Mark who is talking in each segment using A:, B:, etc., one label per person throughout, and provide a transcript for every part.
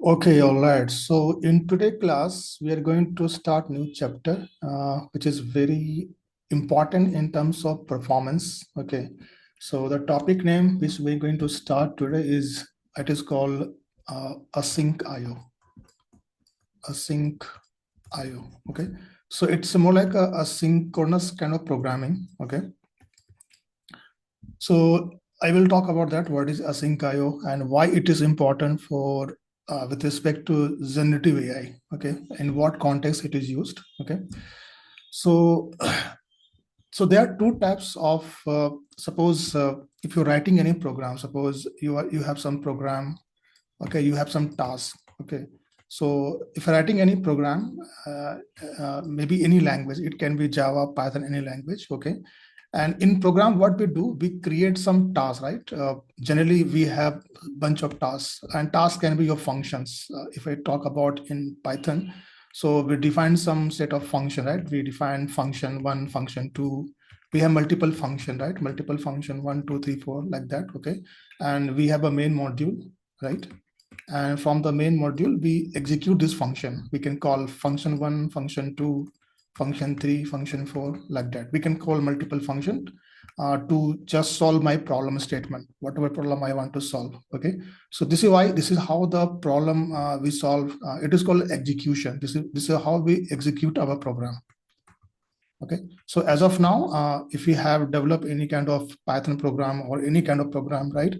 A: Okay, all right. So in today's class, we are going to start new chapter, which is very important in terms of performance. Okay. So the topic name which we're going to start today is called async IO. Async IO. Okay. So it's more like a asynchronous kind of programming. Okay. So I will talk about that. What is async IO and why it is important for with respect to generative AI. Okay, in what context it is used. Okay, so so there are two types of suppose if you're writing any program, suppose you have some program. Okay, you have some task. Okay, so if you're writing any program, maybe any language, it can be Java, Python, any language. Okay, and in program, what we do, we create some tasks, right? Generally, we have a bunch of tasks, and tasks can be your functions. If I talk about in Python, so we define some set of function, right? We define function one, function two. We have multiple function, right? Multiple function one, two, three, four, like that. Okay, and we have a main module, right? And from the main module, we execute this function. We can call function one, function two, function three, function four, like that. We can call multiple function to just solve my problem statement, whatever problem I want to solve. Okay. So this is how the problem we solve. It is called execution. This is how we execute our program. Okay. So as of now, if we have developed any kind of Python program or any kind of program, right?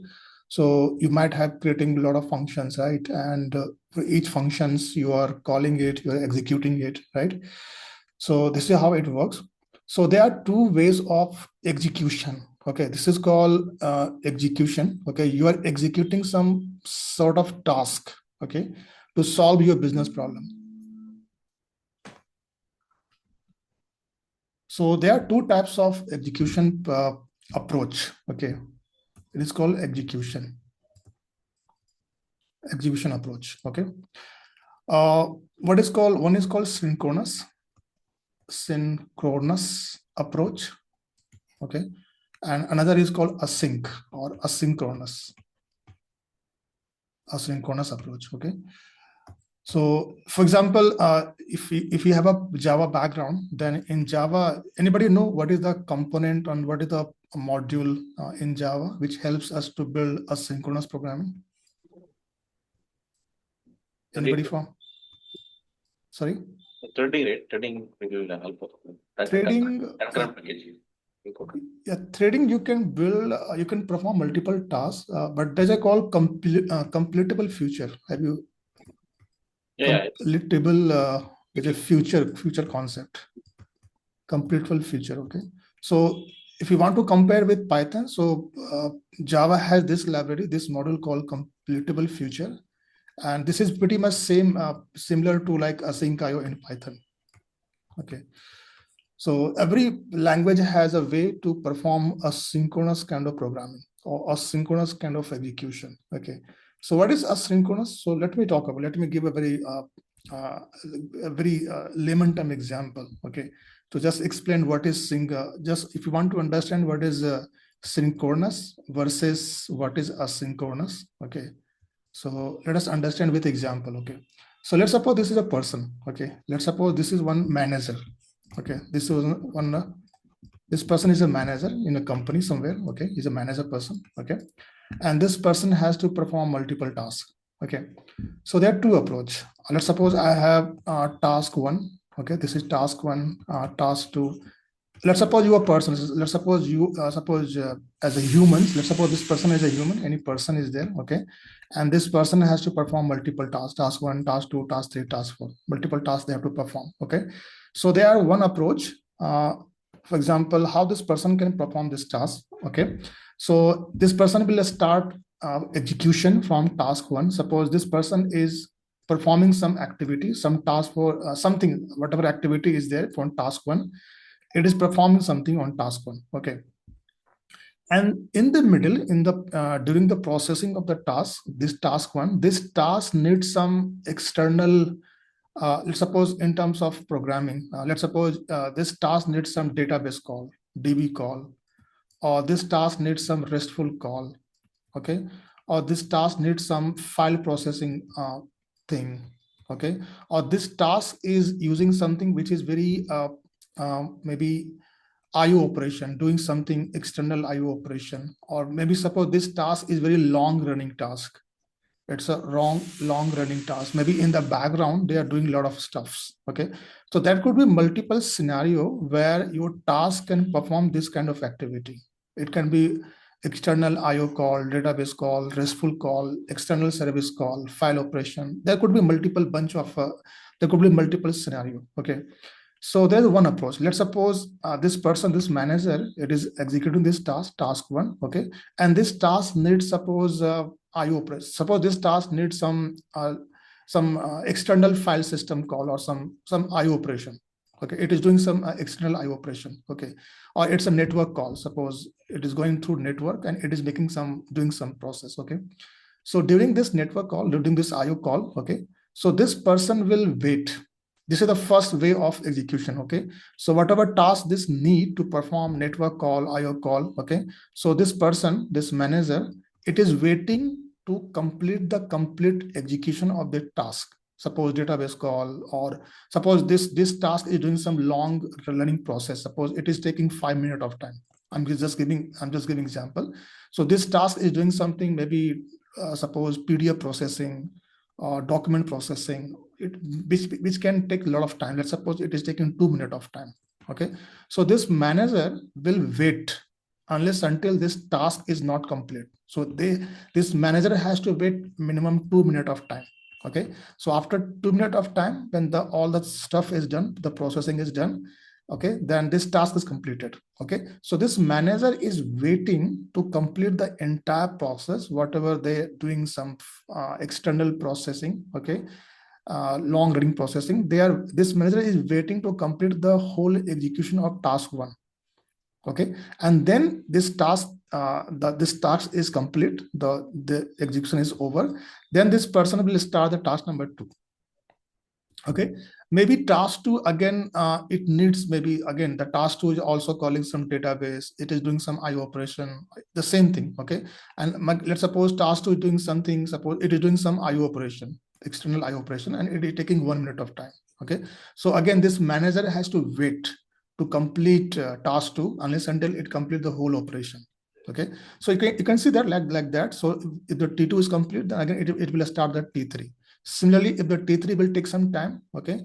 A: So you might have creating a lot of functions, right? And for each functions, you are calling it, you are executing it, right? So this is how it works. So there are two ways of execution. Okay, this is called execution. Okay, you are executing some sort of task. Okay, to solve your business problem. So there are two types of execution approach. Okay, it is called execution approach. Okay, one is called synchronous approach. Okay, and another is called async or asynchronous approach. Okay, so for example, if you have a Java background, then in Java, anybody know what is the component and what is the module in Java which helps us to build asynchronous programming? Anybody from? Sorry.
B: Threading, right? Threading will help.
A: Threading. Yeah, threading you can build, you can perform multiple tasks, but there's a called completable future. Have you?
B: Yeah.
A: Completable is a future concept. Completable future. Okay. So if you want to compare with Python, so Java has this library, this model called completable future, and this is pretty much similar to like async IO in Python. Okay. So every language has a way to perform a synchronous kind of programming or a synchronous kind of execution. Okay. So what is asynchronous? So let me give a very layman term example. Okay. To just explain what is just if you want to understand what is synchronous versus what is asynchronous. Okay. So let us understand with example. Okay. So let's suppose this is a person. Okay. Let's suppose this is one manager. Okay, this person is a manager in a company somewhere. Okay, he's a manager person. Okay, and this person has to perform multiple tasks. Okay, so there are two approach. Let's suppose I have task one. Okay, this is task one. Task two. Let's suppose you are a person. Let's suppose you as a human. Let's suppose this person is a human. Any person is there. Okay, and this person has to perform multiple tasks. Task one, task two, task three, task four. Multiple tasks they have to perform. Okay, so they are one approach. For example, how this person can perform this task. Okay, so this person will start execution from task one. Suppose this person is performing some activity, some task for something, whatever activity is there for task one, it is performing something on task one. Okay, and in the middle, in the during the processing of the task, this task needs some external. Let's suppose in terms of programming, let's suppose this task needs some database call, DB call, or this task needs some RESTful call. Okay, or this task needs some file processing thing, okay, or this task is using something which is very maybe IO operation, doing something external IO operation, or maybe suppose this task is very long running task. It's a long running task. Maybe in the background, they are doing a lot of stuffs. Okay. So that could be multiple scenario where your task can perform this kind of activity. It can be external IO call, database call, RESTful call, external service call, file operation. There could be multiple bunch of, there could be multiple scenario. Okay. So there's one approach. Let's suppose this person, this manager, it is executing this task one, okay, and this task needs suppose IO press. Suppose this task needs some external file system call or some IO operation. Okay, it is doing some external IO operation. Okay, or it's a network call. Suppose it is going through network and it is making doing some process. Okay, so during this network call, during this IO call, okay, so this person will wait. This is the first way of execution. Okay, so whatever task this need to perform network call, IO call. Okay, so this person, this manager, it is waiting to complete the complete execution of the task. Suppose database call, or suppose this task is doing some long learning process. Suppose it is taking 5 minutes of time. I'm just giving example. So this task is doing something, maybe suppose PDF processing or document processing, which can take a lot of time. Let's suppose it is taking 2 minutes of time. Okay, so this manager will wait unless until this task is not complete. So this manager has to wait minimum 2 minutes of time. Okay, so after 2 minutes of time, when all the stuff is done, the processing is done, okay, then this task is completed. Okay, so this manager is waiting to complete the entire process, whatever they're doing some external processing, okay, long running processing. This manager is waiting to complete the whole execution of task one. Okay, and then this task this task is complete, the execution is over, then this person will start the task number 2. Okay, maybe task 2 again, it needs, maybe again the task 2 is also calling some database, it is doing some IO operation, the same thing. Okay, and let's suppose task 2 is doing something, suppose it is doing some IO operation, external IO operation, and it is taking 1 minute of time. Okay, so again this manager has to wait to complete task 2 unless until it complete the whole operation. Okay, so you can see that like that. So if the T2 is complete, then again it will start the T3. Similarly, if the T3 will take some time, okay,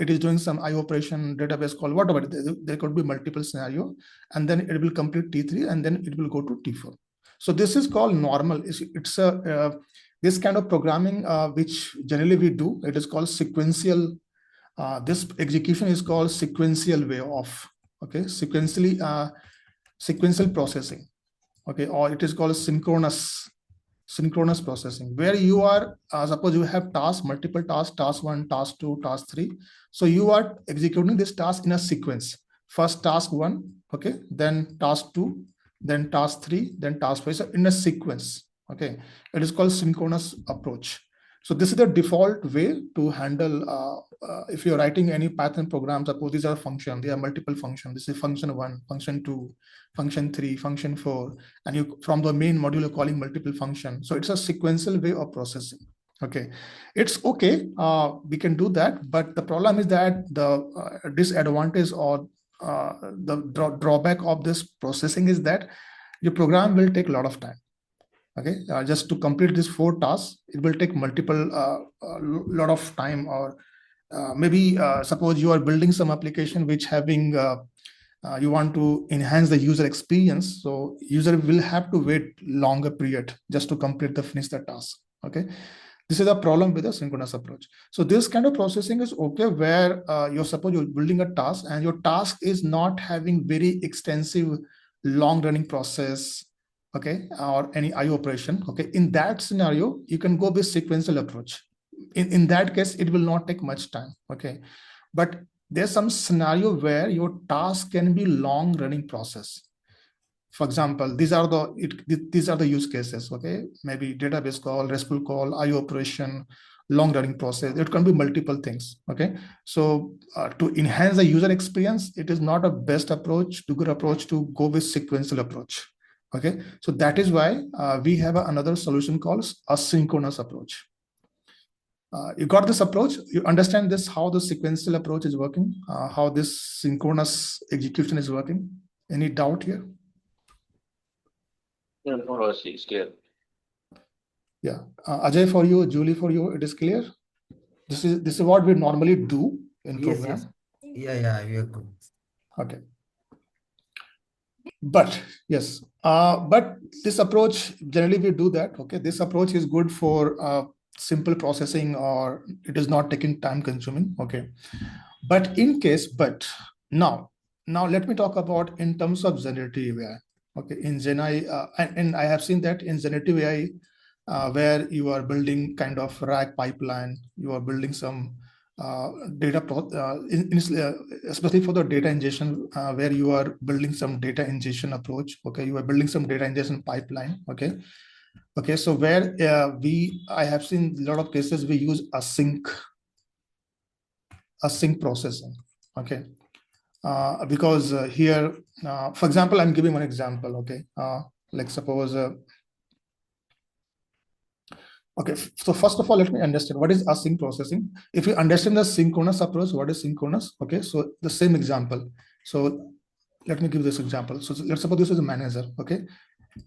A: it is doing some IO operation, database call, whatever, there could be multiple scenario, and then it will complete T3, and then it will go to T4. So this is called normal. It's a this kind of programming which generally we do. It is called sequential. This execution is called sequential way of, okay, sequential processing, okay, or it is called synchronous processing, where you are suppose you have tasks, multiple tasks, task 1, task 2, task 3. So you are executing this task in a sequence. First task 1, okay, then task 2, then task 3, then task 4. So in a sequence. Okay, it is called synchronous approach. So this is the default way to handle if you're writing any Python program. Suppose these are functions, there are multiple functions. This is function 1, function 2, function 3, function 4, and you from the main module you're calling multiple functions. So it's a sequential way of processing. Okay, it's okay, we can do that, but the problem is that the disadvantage or the drawback of this processing is that your program will take a lot of time. Okay, just to complete this 4 tasks, it will take multiple lot of time, or maybe suppose you are building some application which having you want to enhance the user experience, so user will have to wait longer period just to finish the task. Okay, this is a problem with the synchronous approach. So this kind of processing is okay, where you're building a task and your task is not having very extensive long running process, okay, or any IO operation. Okay, in that scenario you can go with sequential approach. In that case it will not take much time. Okay, but there's some scenario where your task can be long running process. For example, these are the use cases. Okay, maybe database call, RESTful call, IO operation, long running process. It can be multiple things. Okay, so to enhance the user experience, it is not a best approach, good approach to go with sequential approach. Okay, so that is why we have another solution called asynchronous approach. You got this approach? You understand this, how the sequential approach is working, how this synchronous execution is working? Any doubt here?
B: No, it's clear.
A: Yeah. Ajay, for you, Julie, for you, it is clear? This is what we normally do in program.
C: Yes. Yeah, we are good.
A: Okay. But yes, but this approach, generally we do that. Okay, this approach is good for simple processing, or it is not taking time consuming. Okay, but now let me talk about in terms of generative AI. Okay, in Gen AI, and I have seen that in generative AI, where you are building kind of RAG pipeline, you are building some especially for the data ingestion, where you are building some data ingestion approach. Okay, you are building some data ingestion pipeline. Okay, so where I have seen a lot of cases we use async processing. Okay, because here, for example, I'm giving one example. Okay, like suppose. Okay, so first of all, let me understand what is async processing. If you understand the synchronous approach, what is synchronous? Okay, so the same example. So let me give this example. So let's suppose this is a manager. Okay,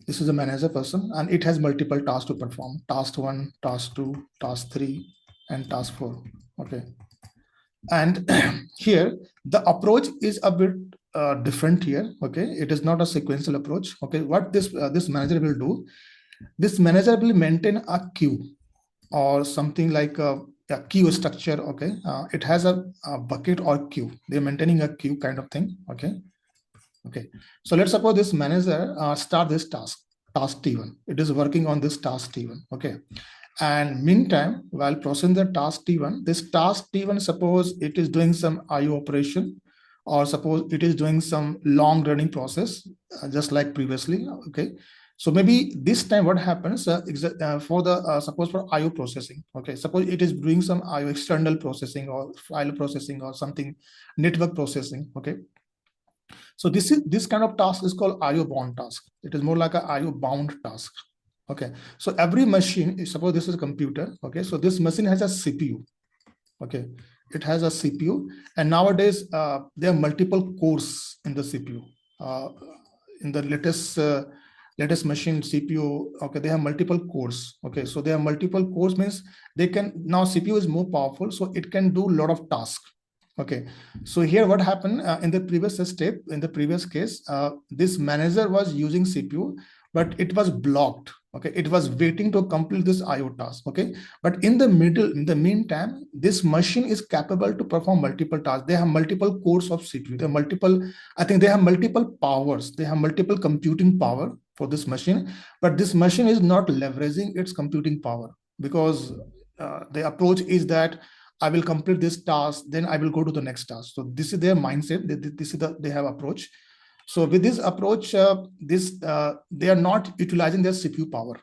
A: this is a manager person, and it has multiple tasks to perform: task 1, task 2, task 3, and task 4. Okay, and here the approach is a bit different here. Okay, it is not a sequential approach. Okay, what this manager will do? This manager will maintain a queue or something like a queue structure. Okay, it has a bucket or queue. They're maintaining a queue kind of thing. Okay, so let's suppose this manager start this task T1. It is working on this task T1. Okay, and meantime, while processing the task T1, this task T1, suppose it is doing some IO operation, or suppose it is doing some long running process, just like previously. Okay, so maybe this time what happens for the suppose for IO processing. Okay, suppose it is doing some IO external processing or file processing or something network processing. Okay, so this kind of task is called IO bound task. It is more like a IO bound task. Okay, so every machine, suppose this is a computer. Okay, so this machine has a CPU. Okay, it has a CPU, and nowadays there are multiple cores in the CPU. In the latest machine CPU, okay, they have multiple cores. Okay, so they have multiple cores means they can, now CPU is more powerful, so it can do a lot of tasks. Okay, so here what happened in the previous step, in the previous case, this manager was using CPU, but it was blocked. Okay, it was waiting to complete this IO task. Okay, but in the meantime, this machine is capable to perform multiple tasks. They have multiple cores of CPU. They have multiple, I think they have multiple powers. They have multiple computing power for this machine, but this machine is not leveraging its computing power, because the approach is that I will complete this task, then I will go to the next task. So this is their mindset. This is they have approach. So with this approach, they are not utilizing their CPU power.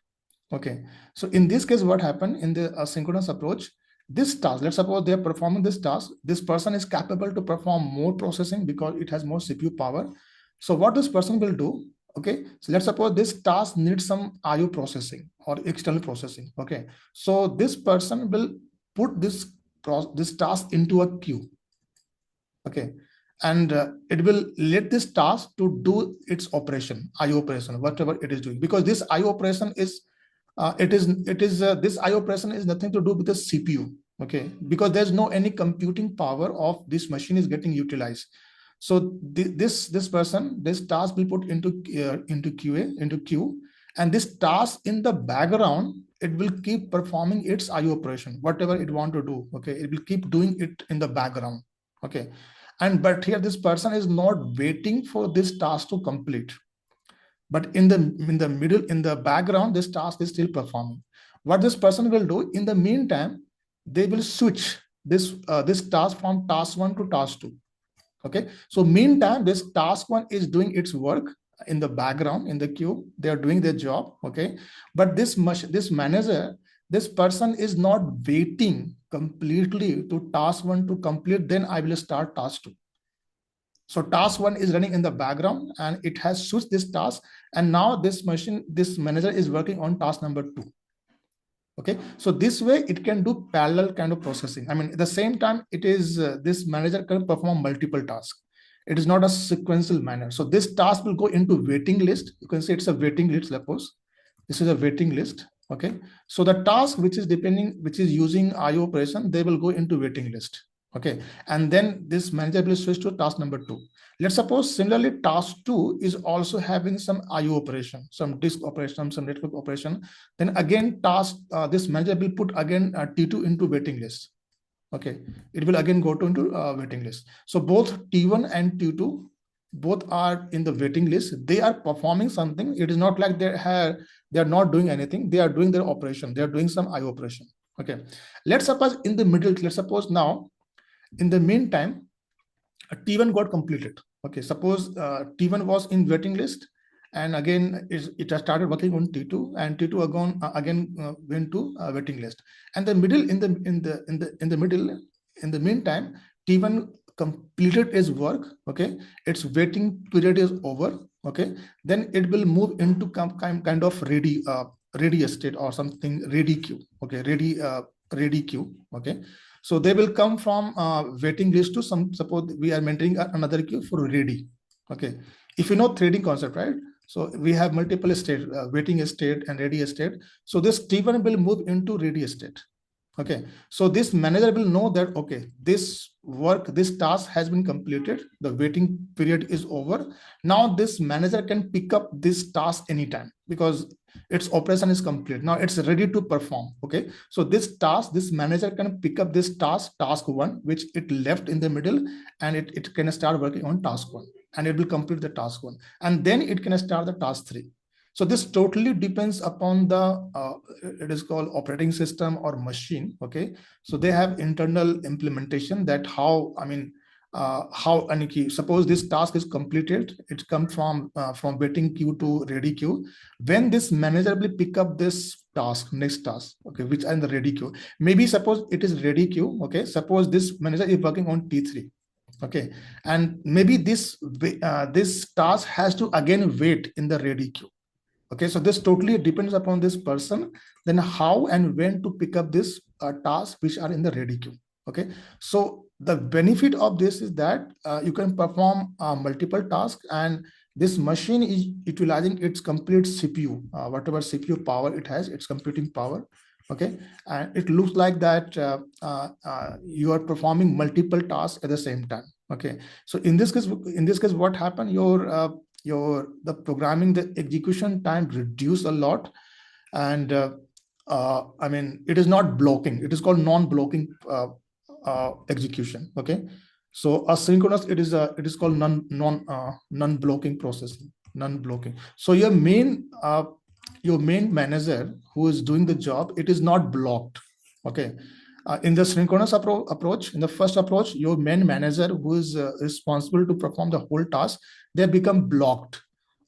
A: Okay. So in this case, what happened in the asynchronous approach? This task, let's suppose they are performing this task. This person is capable to perform more processing because it has more CPU power. So what this person will do? Okay. So let's suppose this task needs some IO processing or external processing. Okay. So this person will put this task into a queue. Okay, and it will let this task to do its operation, IO operation, whatever it is doing, because this IO operation is this IO operation is nothing to do with the CPU. Okay, because there's no any computing power of this machine is getting utilized. So this task will put into queue, and this task in the background, it will keep performing its IO operation, whatever it want to do. Okay, it will keep doing it in the background. Okay, but here this person is not waiting for this task to complete, but in the background, this task is still performing. What this person will do in the meantime, they will switch this task from task 1 to task 2. Okay, so meantime, this task 1 is doing its work in the background in the queue. They are doing their job. Okay, but this manager, this person is not waiting completely to task 1 to complete, then I will start task 2. So task 1 is running in the background, and it has switched this task, and now this manager is working on task number 2. Okay, so this way it can do parallel kind of processing. I mean, at the same time, it is this manager can perform multiple tasks. It is not a sequential manner. So this task will go into waiting list. You can say it's a waiting list. Suppose this is a waiting list. Okay, so the task which is using IO operation, they will go into waiting list. Okay, and then this manager will switch to task number 2. Let's suppose similarly task 2 is also having some IO operation, some disk operation, some network operation. Then again task this manager will put again T2 into waiting list. Okay, it will again go to into waiting list. So both T1 and T2 both are in the waiting list. They are performing something. It is not like they are not doing anything. They are doing their operation. They are doing some IO operation. Okay, let's suppose in the middle, let's suppose now in the meantime T1 got completed. Okay, suppose T1 was in waiting list, and again it has started working on T2, and T2 again went to waiting list. And the middle in the meantime, T1 completed its work. Okay, its waiting period is over. Okay, then it will move into kind of ready state or something, ready queue. Okay, ready queue. Okay, so they will come from waiting list to some, suppose we are maintaining another queue for ready. Okay, if you know threading concept, right? So we have multiple state, waiting state and ready state. So this T1 will move into ready state. Okay, so this manager will know that, okay, this task has been completed, the waiting period is over. Now this manager can pick up this task anytime because its operation is complete. Now it's ready to perform. Okay, so this manager can pick up this task 1, which it left in the middle, and it can start working on task 1, and it will complete the task 1, and then it can start the task 3. So this totally depends upon the it is called operating system or machine. Okay, so they have internal implementation that how, I mean, how, and suppose this task is completed, it comes from waiting queue to ready queue. When this manager will pick up this next task, okay, which are in the ready queue, maybe suppose it is ready queue. Okay, suppose this manager is working on T3. Okay, and maybe this task has to again wait in the ready queue. Okay, so this totally depends upon this person, then how and when to pick up this tasks which are in the ready queue. Okay, so the benefit of this is that you can perform multiple tasks, and this machine is utilizing its complete CPU, whatever CPU power it has, its computing power. Okay, and it looks like that you are performing multiple tasks at the same time. Okay, so in this case, what happened? The programming, the execution time reduced a lot, and I mean, it is not blocking. It is called non-blocking execution. Okay, so asynchronous, it is called non-blocking processing. Non-blocking. So your main manager who is doing the job, it is not blocked. Okay. In the synchronous approach, in the first approach, your main manager who is responsible to perform the whole task, they become blocked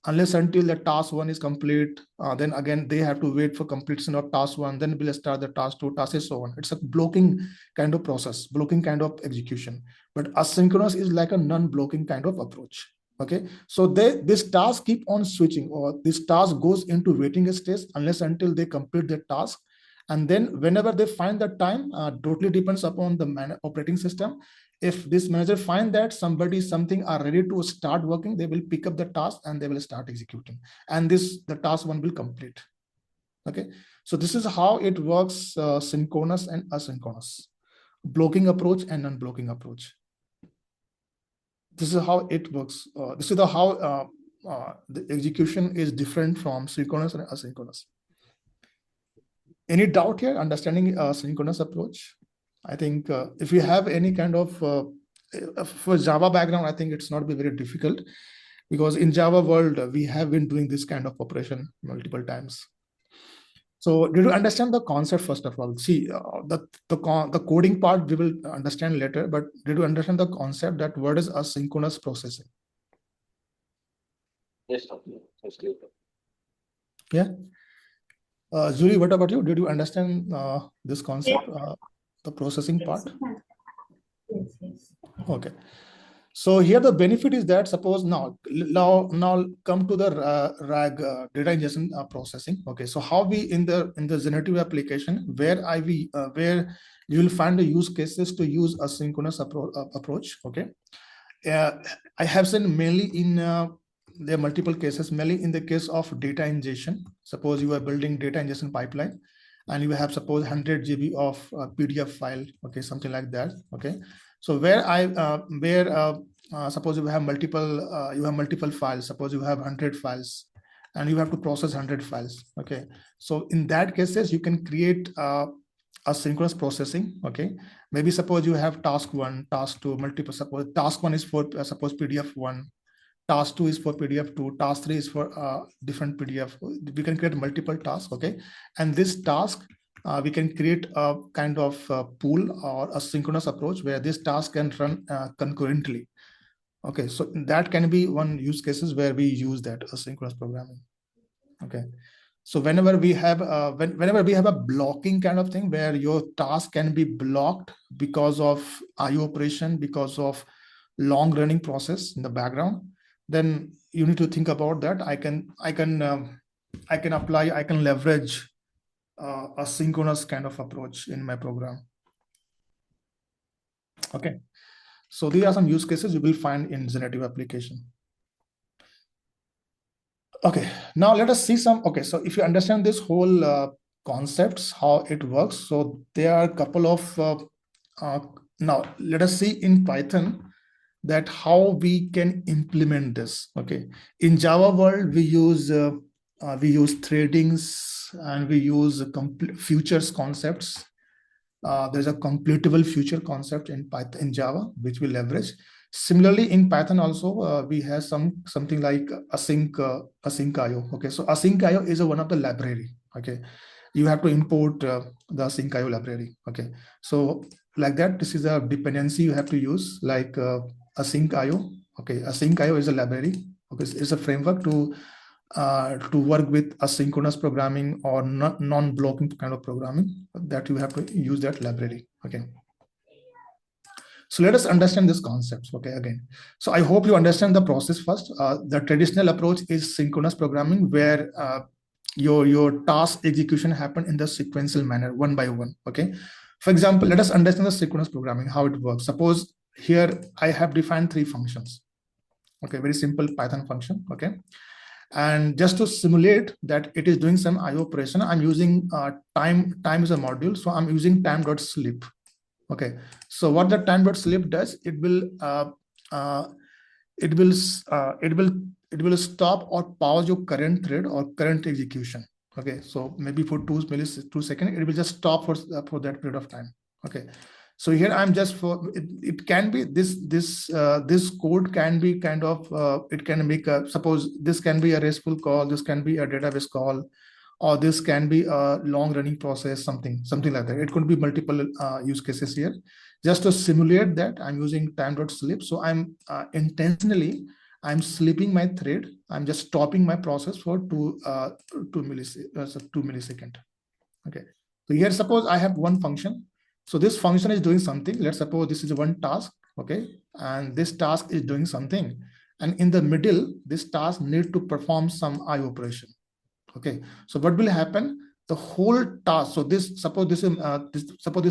A: unless until the task 1 is complete. Then again, they have to wait for completion of task 1, then we'll start the task 2, task is so on. It's a blocking kind of process, blocking kind of execution. But asynchronous is like a non-blocking kind of approach. Okay, so this task keep on switching, or this task goes into waiting stage unless until they complete the task. And then whenever they find the time, totally depends upon the operating system. If this manager find that something are ready to start working, they will pick up the task and they will start executing, and the task 1 will complete. Okay, so this is how it works, synchronous and asynchronous, blocking approach and non-blocking approach. This is how it works. This is how the execution is different from synchronous and asynchronous. Any doubt here understanding synchronous approach? I think if you have any kind of for Java background, I think it's not be very difficult, because in Java world we have been doing this kind of operation multiple times. So did you understand the concept first of all? See, the coding part we will understand later, but did you understand the concept that what is asynchronous processing?
B: Yes, sir.
A: Yeah. Zuri, what about you? Did you understand this concept, the processing part?
C: Yes.
A: Okay. So here the benefit is that suppose now come to the RAG data ingestion processing. Okay, so how we in the generative application where where you will find the use cases to use asynchronous approach. Okay, I have seen mainly in there are multiple cases, mainly in the case of data ingestion. Suppose you are building data ingestion pipeline and you have suppose 100 GB of PDF file, okay, something like that. Okay, so suppose you have multiple files, suppose you have 100 files and you have to process 100 files. Okay, so in that cases you can create asynchronous processing. Okay, maybe suppose you have task 1, task 2, multiple. Suppose task 1 is for suppose PDF 1, task 2 is for PDF 2, task 3 is for different PDF. We can create multiple tasks. Okay, and this task we can create a kind of pool or a synchronous approach where this task can run concurrently. Okay, so that can be one use cases where we use that asynchronous programming. Okay, so whenever we have a blocking kind of thing where your task can be blocked because of IO operation, because of long running process in the background, then you need to think about that. I can leverage a synchronous kind of approach in my program. Okay, so these are some use cases you will find in generative application. Okay, now let us see some. Okay, so if you understand this whole concepts, how it works, so there are a couple of now let us see in Python that how we can implement this. Okay, in Java world we use threadings and we use futures concepts. There's a completable future concept in Python, in Java, which we leverage. Similarly, in Python also we have something like asyncio. Okay, so asyncio is one of the library. Okay, you have to import the asyncio library. Okay, so like that, this is a dependency you have to use like asyncio. Okay, asyncio is a library. Okay, it's a framework to work with asynchronous programming or non-blocking kind of programming, that you have to use that library. Okay, so let us understand this concepts. Okay, again, so I hope you understand the process first. The traditional approach is synchronous programming, where your task execution happen in the sequential manner, one by one. Okay, for example, let us understand the synchronous programming, how it works. Suppose here I have defined 3 functions. Okay, very simple Python function. Okay, and just to simulate that it is doing some IO operation, I'm using time is a module, so I'm using time.sleep. Okay, so what the time.sleep does, it will stop or pause your current thread or current execution. Okay, so maybe for 2 seconds, it will just stop for that period of time. Okay, so here I'm just it can be this code can be kind of it can make suppose this can be a RESTful call, this can be a database call, or this can be a long running process, something like that. It could be multiple use cases here. Just to simulate that, I'm using time.sleep. So I'm intentionally I'm sleeping my thread. I'm just stopping my process for 2 milliseconds. Okay, so here suppose I have one function. So this function is doing something. Let's suppose this is one task. Okay, and this task is doing something, and in the middle this task need to perform some IO operation. Okay, so what will happen, the whole task, so this suppose this is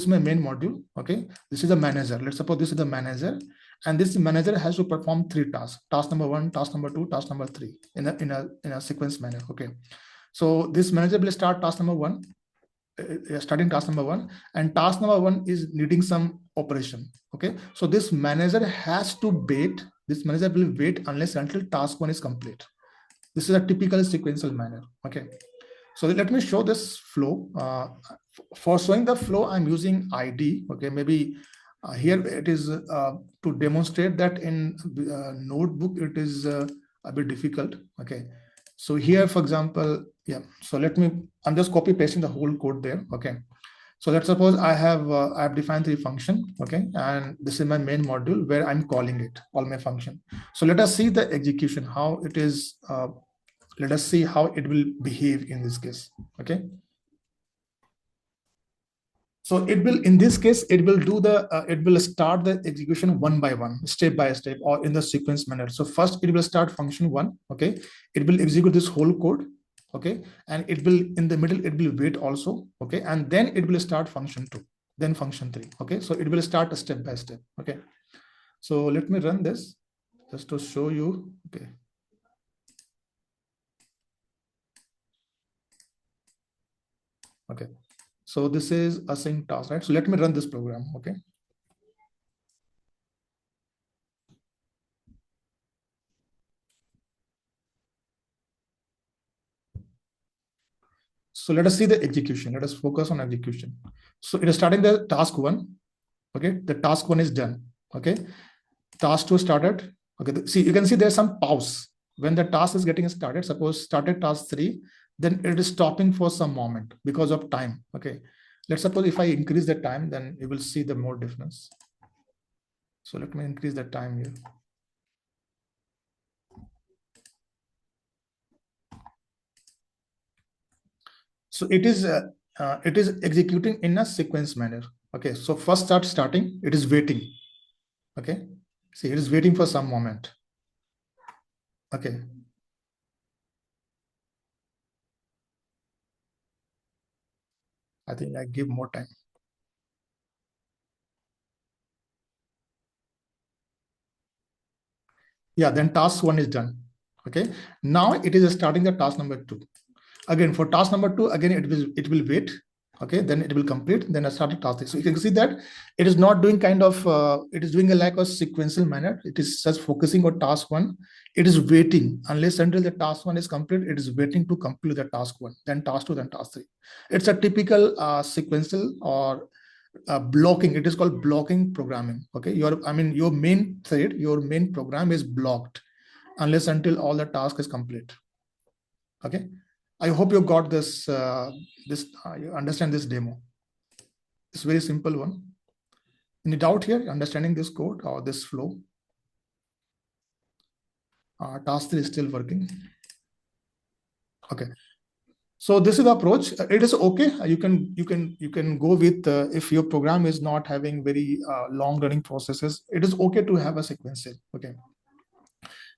A: my main module. Okay, this is a manager. Let's suppose this is the manager, and this manager has to perform 3 tasks: task number 1, task number 2, task number 3, in a sequence manner. Okay, so this manager will start task number 1, starting task number 1, and task number 1 is needing some operation. Okay, so this manager will wait unless until task 1 is complete. This is a typical sequential manner. Okay, so let me show this flow. For showing the flow, I'm using ID. Okay, maybe here it is to demonstrate that in notebook it is a bit difficult. Okay, so here, for example, yeah, so I'm just copy pasting the whole code there. Okay, so let's suppose I have defined 3 function. Okay, and this is my main module where I'm calling it all my function. So let us see the execution, how it is. Let us see how it will behave in this case. Okay, So it will, in this case, it will do the, it will start the execution one by one, step by step, or in the sequence manner. So first it will start function one, okay? It will execute this whole code, okay? And it will, in the middle, it will wait also, okay? And then it will start function two, then function three, okay? So it will start step by step, okay? So let me run this just to show you, okay? Okay. So this is async task, right? So let me run this program, okay? So let us see the execution. Let us focus on execution. So it is starting the task one, okay? The task one is done, okay? Task two started, okay? See, you can see there's some pause. When the task is getting started, suppose started task three, then it is stopping for some moment because of time, okay? Let's suppose if I increase the time, then you will see the more difference. So let me increase the time here. So it is executing in a sequence manner. Okay, so first starting, it is waiting. Okay, see, it is waiting for some moment. Okay. I think I give more time. Yeah, then task one is done. Okay, now it is starting the task number two. Again, for task number two, again, it will wait. Okay, then it will complete, then I started task three. So you can see that it is not doing kind of, it is doing a like a sequential manner. It is just focusing on task one. It is waiting unless until the task one is complete. It is waiting to complete the task one, then task two, then task three. It's a typical sequential or blocking. It is called blocking programming. Okay, your main thread, your main program is blocked unless until all the task is complete. Okay, I hope you got this. You understand this demo. It's very simple one. Any doubt here? Understanding this code or this flow? Task 3 is still working. Okay. So this is the approach. It is okay. You can go with if your program is not having very long running processes. It is okay to have a sequential. Okay.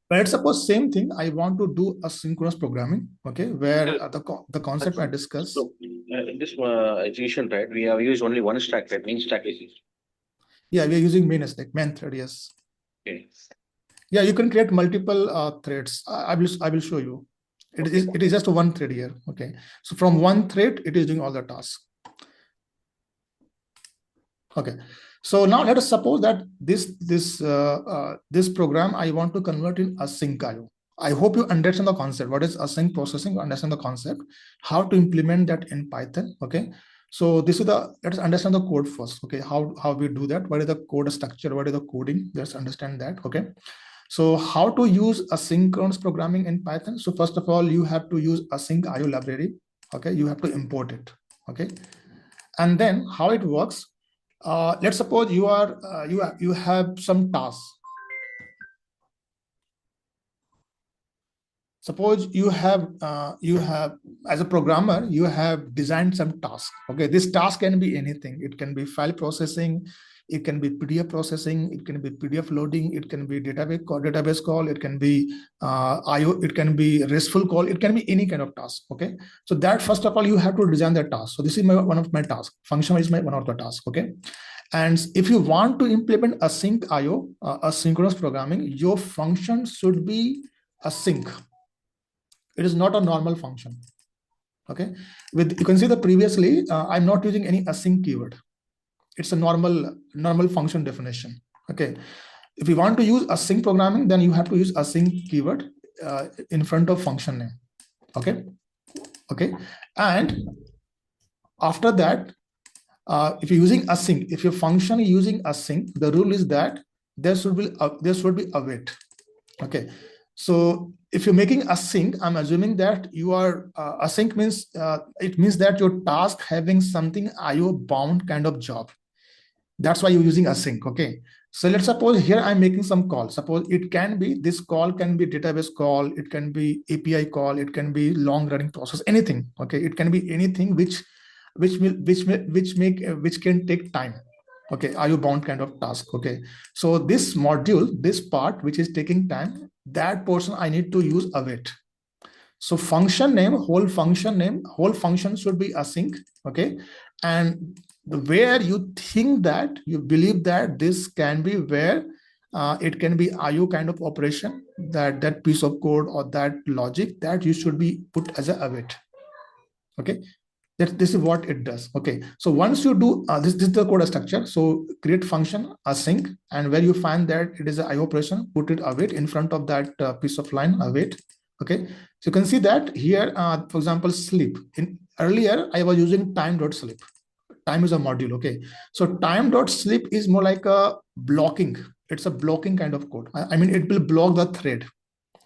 A: But let's suppose same thing. I want to do asynchronous programming. Okay, where the concept I discussed.
B: So in this execution, right, we have used only one stack, right? Main stack is used.
A: Yeah, we are using main stack, main thread. Yes.
B: Okay.
A: Yeah, you can create multiple threads. I will show you. It is just one thread here. Okay, so from one thread, it is doing all the tasks. Okay, so now let us suppose that this program I want to convert in asyncio. I hope you understand the concept. What is async processing? Understand the concept. How to implement that in Python? Okay. So this is let's understand the code first. Okay, how we do that? What is the code structure? What is the coding? Let's understand that. Okay. So how to use asynchronous programming in Python? So first of all, you have to use asyncio library. Okay, you have to import it. Okay, and then how it works? Let's suppose you have some tasks. Suppose you have as a programmer, you have designed some task. Okay, this task can be anything. It can be file processing, it can be PDF processing, it can be PDF loading, it can be database call, it can be IO, it can be RESTful call, it can be any kind of task. Okay, so that first of all you have to design the task. So this is one of my tasks. Function is one of the tasks. Okay, and if you want to implement async IO, asynchronous programming, your function should be async. It is not a normal function. Okay, you can see that previously I'm not using any async keyword. It's a normal function definition. Okay, if you want to use async programming, then you have to use async keyword in front of function name. Okay, and after that, if you're using async, if your function is using async, the rule is that there should be await. Okay, so if you're making async, I'm assuming that you are async means it means that your task having something IO bound kind of job. That's why you're using async. Okay, so let's suppose here I'm making some call. Suppose it can be, this call can be database call, it can be API call, it can be long running process, anything. Okay, it can be anything which which can take time. Okay, IO bound kind of task. Okay, so this module, this part which is taking time, that portion I need to use await. So function name, whole function should be async. Okay, and where you think that you believe that this can be where it can be IO kind of operation, that piece of code or that logic, that you should be put as a await. Okay, this is what it does. Okay, so once you do this is the code structure. So create function async, and where you find that it is an IO operation, put it await in front of that piece of line await. Okay, so you can see that here, for example, sleep. In earlier, I was using time.sleep. Time is a module. Okay, so time.sleep is more like a blocking. It's a blocking kind of code. I mean, it will block the thread.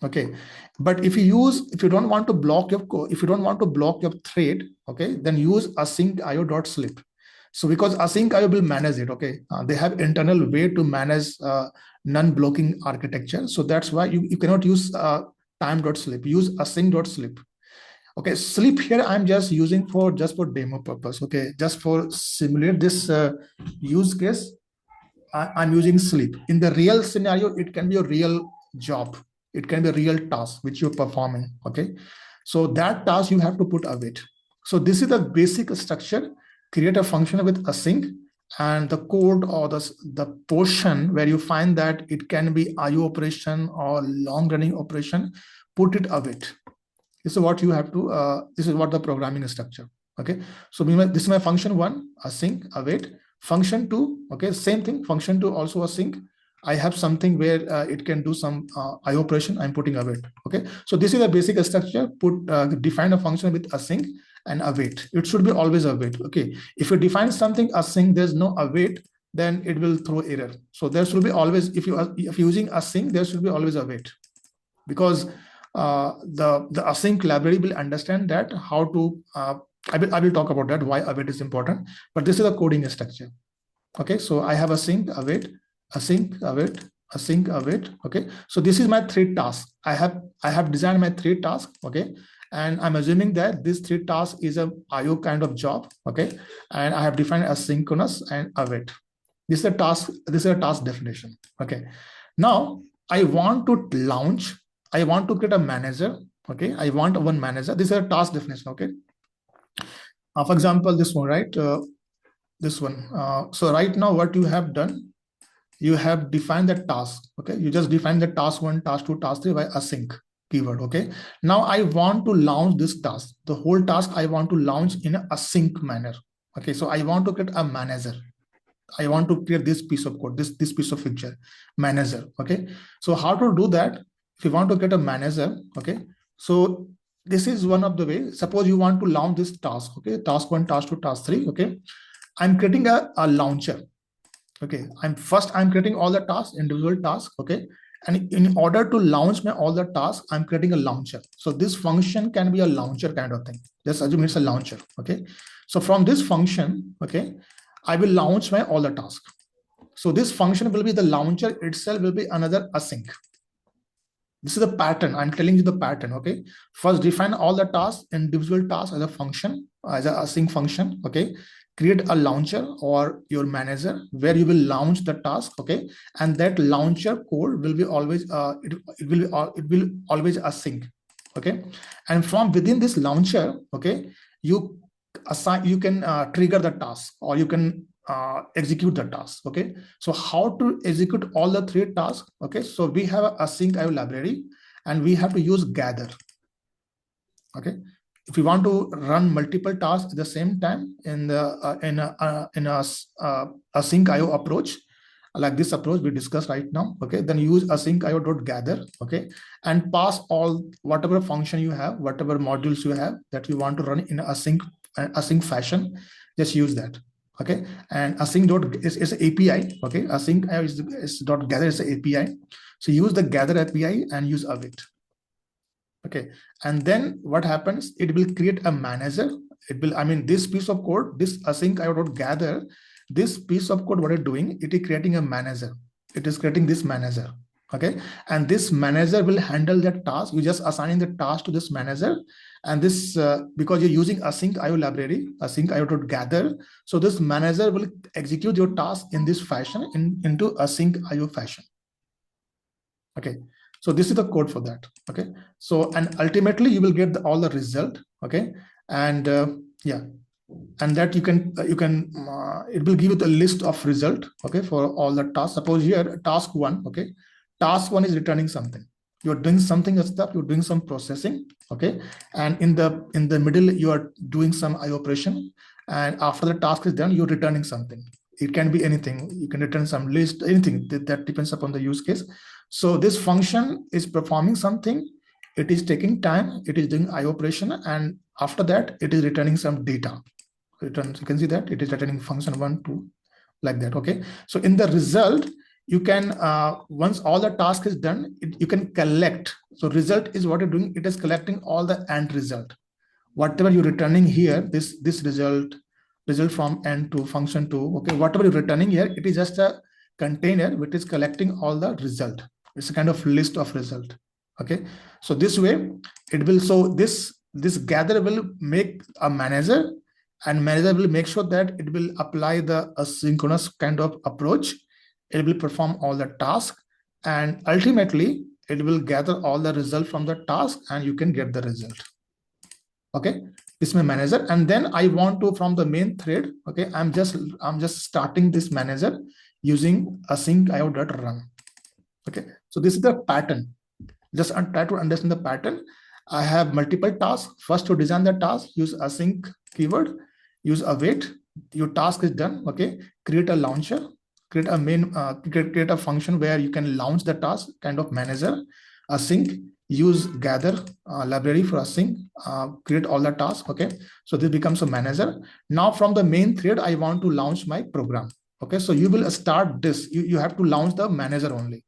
A: Okay, but if you don't want to block your code, if you don't want to block your thread, okay, then use async io.sleep. So because async IO will manage it. Okay, they have internal way to manage non-blocking architecture. So that's why you cannot use time.sleep. Use async.sleep. Okay, sleep here I'm just using for demo purpose. Okay, just for simulate this use case, I'm using sleep. In the real scenario, it can be a real job. It can be a real task which you're performing. Okay, so that task you have to put await. So this is the basic structure. Create a function with async, and the code or the portion where you find that it can be IO operation or long running operation, put it await. This is what you have to, this is what the programming structure. Okay, so this is my function one, async, await. Function two, okay, same thing, function two also async. I have something where it can do some IO operation, I'm putting await. Okay, so this is the basic structure. Define a function with async and await. It should be always await. Okay, if you define something async, there's no await, then it will throw error. So there should be always, if you're using async, there should be always await, because the async library will understand that how to I will talk about that, why await is important, but this is the coding structure. Okay, so I have async, await, async, await, async, await. Okay, so this is my three tasks. I have designed my three tasks. Okay, and I'm assuming that this three tasks is a IO kind of job. Okay, and I have defined asynchronous and await. This is a task. This is a task definition. Okay, now I want to launch. I want to create a manager. Okay, I want one manager. This is a task definition. Okay, for example, this one, right? This one. So right now, what you have done, you have defined the task. Okay, you just defined the task one, task two, task three by async keyword. Okay, now I want to launch this task. The whole task I want to launch in an async manner. Okay, so I want to create a manager. I want to create this piece of code, this piece of feature, manager. Okay, so how to do that? If you want to get a manager, okay, so this is one of the ways. Suppose you want to launch this task. Okay, task one, task two, task three. Okay, I'm creating a launcher. Okay, I'm creating all the tasks, individual tasks. Okay, and in order to launch all the tasks, I'm creating a launcher. So this function can be a launcher kind of thing. Just assume it's a launcher. Okay, so from this function, okay, I will launch all the tasks. So this function will be the launcher itself, will be another async. This is the pattern. I'm telling you the pattern. Okay, first define all the tasks, individual tasks as a function, as a async function. Okay, create a launcher or your manager where you will launch the task. Okay, and that launcher code will be always it will always async. Okay, and from within this launcher, okay, you can trigger the task, or you can execute the task. Okay, so how to execute all the three tasks? Okay, so we have a async IO library, and we have to use gather. Okay, if we want to run multiple tasks at the same time in a async IO approach, like this approach we discussed right now, okay, then use async io.gather. Okay, and pass all whatever function you have, whatever modules you have that you want to run in async fashion, just use that. Okay, and async is an API. Okay, async is dot gather is an API. So use the gather API and use await. Okay, and then what happens? It will create a manager. It will, I mean, this piece of code, this async io.gather, this piece of code, what it's doing, it is creating a manager. It is creating this manager. Okay, and this manager will handle that task. You just assigning the task to this manager, and this because you're using async IO library, asyncio.gather. So this manager will execute your task in this fashion, into async IO fashion. Okay, so this is the code for that. Okay, so and ultimately you will get all the result. Okay, and yeah, and that you can it will give you the list of result. Okay, for all the tasks. Suppose here task one. Okay, task one is returning something. You're doing something stuff, you're doing some processing. Okay, and in the middle you are doing some IO operation, and after the task is done, you're returning something. It can be anything. You can return some list, anything. That depends upon the use case. So this function is performing something. It is taking time. It is doing IO operation, and after that, it is returning some data. Returns. You can see that it is returning function 1, 2, like that. Okay. So in the result, you can once all the task is done, you can collect. So result is what you're doing. It is collecting all the end result. Whatever you're returning here, this result from end to function 2. Okay, whatever you're returning here, it is just a container which is collecting all the result. It's a kind of list of result. Okay, so this way it will. So this gather will make a manager, and manager will make sure that it will apply the asynchronous kind of approach. It will perform all the tasks, and ultimately it will gather all the result from the task, and you can get the result. Okay, this is my manager, and then I want to from the main thread. Okay, I'm just starting this manager using async io.run. Okay, so this is the pattern. Just try to understand the pattern. I have multiple tasks. First, to design the task, use async keyword, use await. Your task is done. Okay, create a launcher, create a main, create a function where you can launch the task, kind of manager, async. Use gather library for async, create all the tasks. Okay, so this becomes a manager. Now from the main thread, I want to launch my program. Okay, so you will start this. You have to launch the manager only.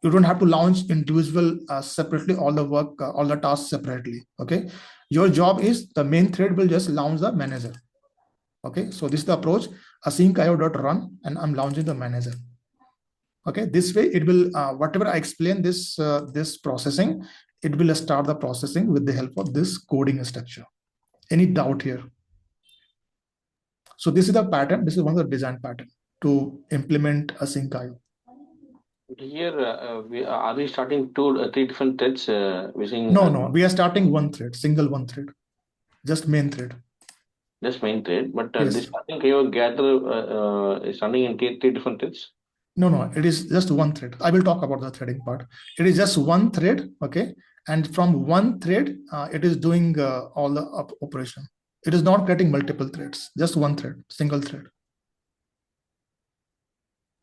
A: You don't have to launch individual separately, all the work, all the tasks separately. Okay, your job is the main thread will just launch the manager. Okay, so this is the approach, async io.run, and I'm launching the manager. Okay, this way it will whatever I explain this this processing, it will start the processing with the help of this coding structure. Any doubt here? So this is the pattern. This is one of the design pattern to implement async IO.
B: Here, are we starting three different threads using?
A: No, we are starting one thread, single one thread, just main thread.
B: Just main thread, but
A: Yes.
B: this async gather is running in three different threads.
A: No, it is just one thread. I will talk about the threading part. It is just one thread, okay? And from one thread, it is doing all the operation. It is not creating multiple threads, just one thread, single thread.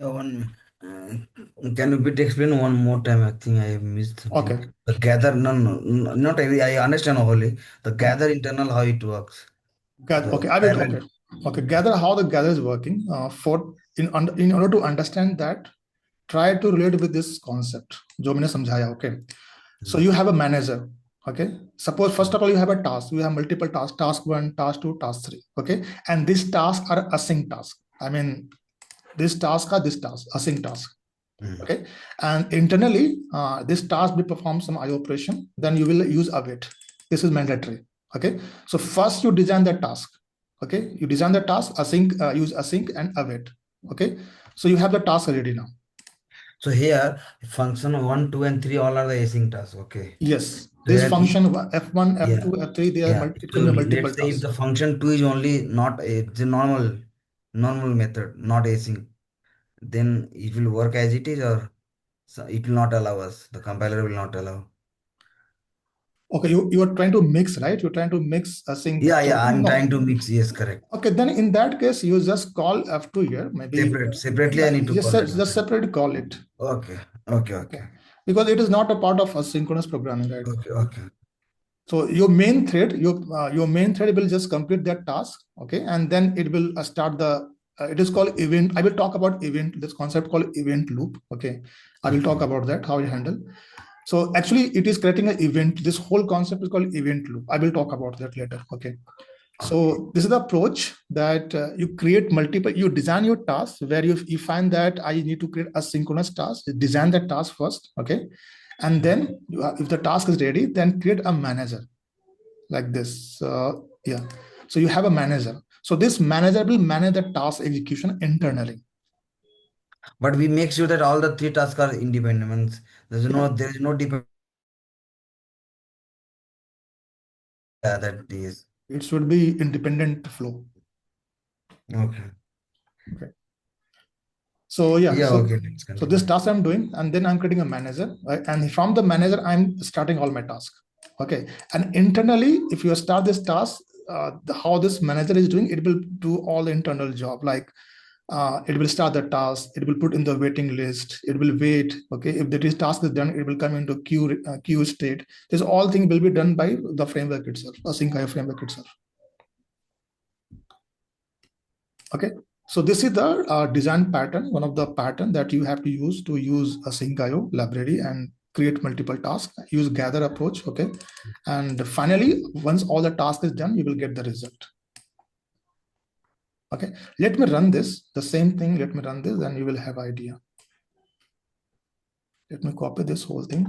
C: Can you explain one more time? I think I missed something.
A: Okay.
C: The gather, no, not every. I understand wholly. The gather internal, how it works.
A: Okay, I will. Okay, gather, how the gather is working. In order to understand that, try to relate with this concept. जो मैंने समझाया. Okay. So you have a manager. Okay. Suppose first of all you have a task. You have multiple tasks. Task 1, task 2, task 3. Okay. And these tasks are async tasks. I mean, this task are this task, async task. Okay. And internally, this task will perform some IO operation. Then you will use await. This is mandatory. Okay. So first you design the task. Okay. You design the task, async, use async and await. Okay. So you have the task already now.
C: So here, function 1, 2, and 3 all are the async tasks. Okay.
A: Yes. This function F1, F2, F3, they are it can be multiple
C: tasks. If the function 2 is only not it's a normal method, not async, then it will work as it is, or it will not allow us. The compiler will not allow.
A: Okay, you are trying to mix, right? You're trying to mix async.
C: Yeah, I'm trying to mix. Yes, correct.
A: Okay, then in that case, you just call F2 here. Maybe
C: separately. I need to call it.
A: Just separately call it.
C: Okay.
A: Because it is not a part of asynchronous programming, right?
C: Okay.
A: So your main thread, your main thread will just complete that task. Okay, and then it will start the. It is called event. I will talk about event. This concept called event loop. Okay, I will talk about that, how you handle. So actually it is creating an event. This whole concept is called event loop. I will talk about that later. Okay. So this is the approach that you create multiple, you design your tasks where you find that I need to create a synchronous task, design that task first, okay? And then if the task is ready, then create a manager like this. Yeah, so you have a manager. So this manager will manage the task execution internally.
C: But we make sure that all the three tasks are independent. Means there is no dependence that is.
A: It should be independent flow.
C: Okay.
A: Okay. So yeah,
C: Yeah,
A: so,
C: okay, let's
A: so this
C: continue.
A: task I'm doing, and then I'm creating a manager, right? And from the manager, I'm starting all my tasks. Okay. And internally, if you start this task, how this manager is doing, it will do all the internal job. Like it will start the task, it will put in the waiting list, it will wait. Okay. If the task is done, it will come into queue state. This all thing will be done by the framework itself, async framework itself. Okay. So this is the design pattern, one of the pattern that you have to use asyncio library and create multiple tasks, use gather approach. Okay. And finally, once all the task is done, you will get the result. Okay. Let me run this, the same thing. Let me run this and you will have idea. Let me copy this whole thing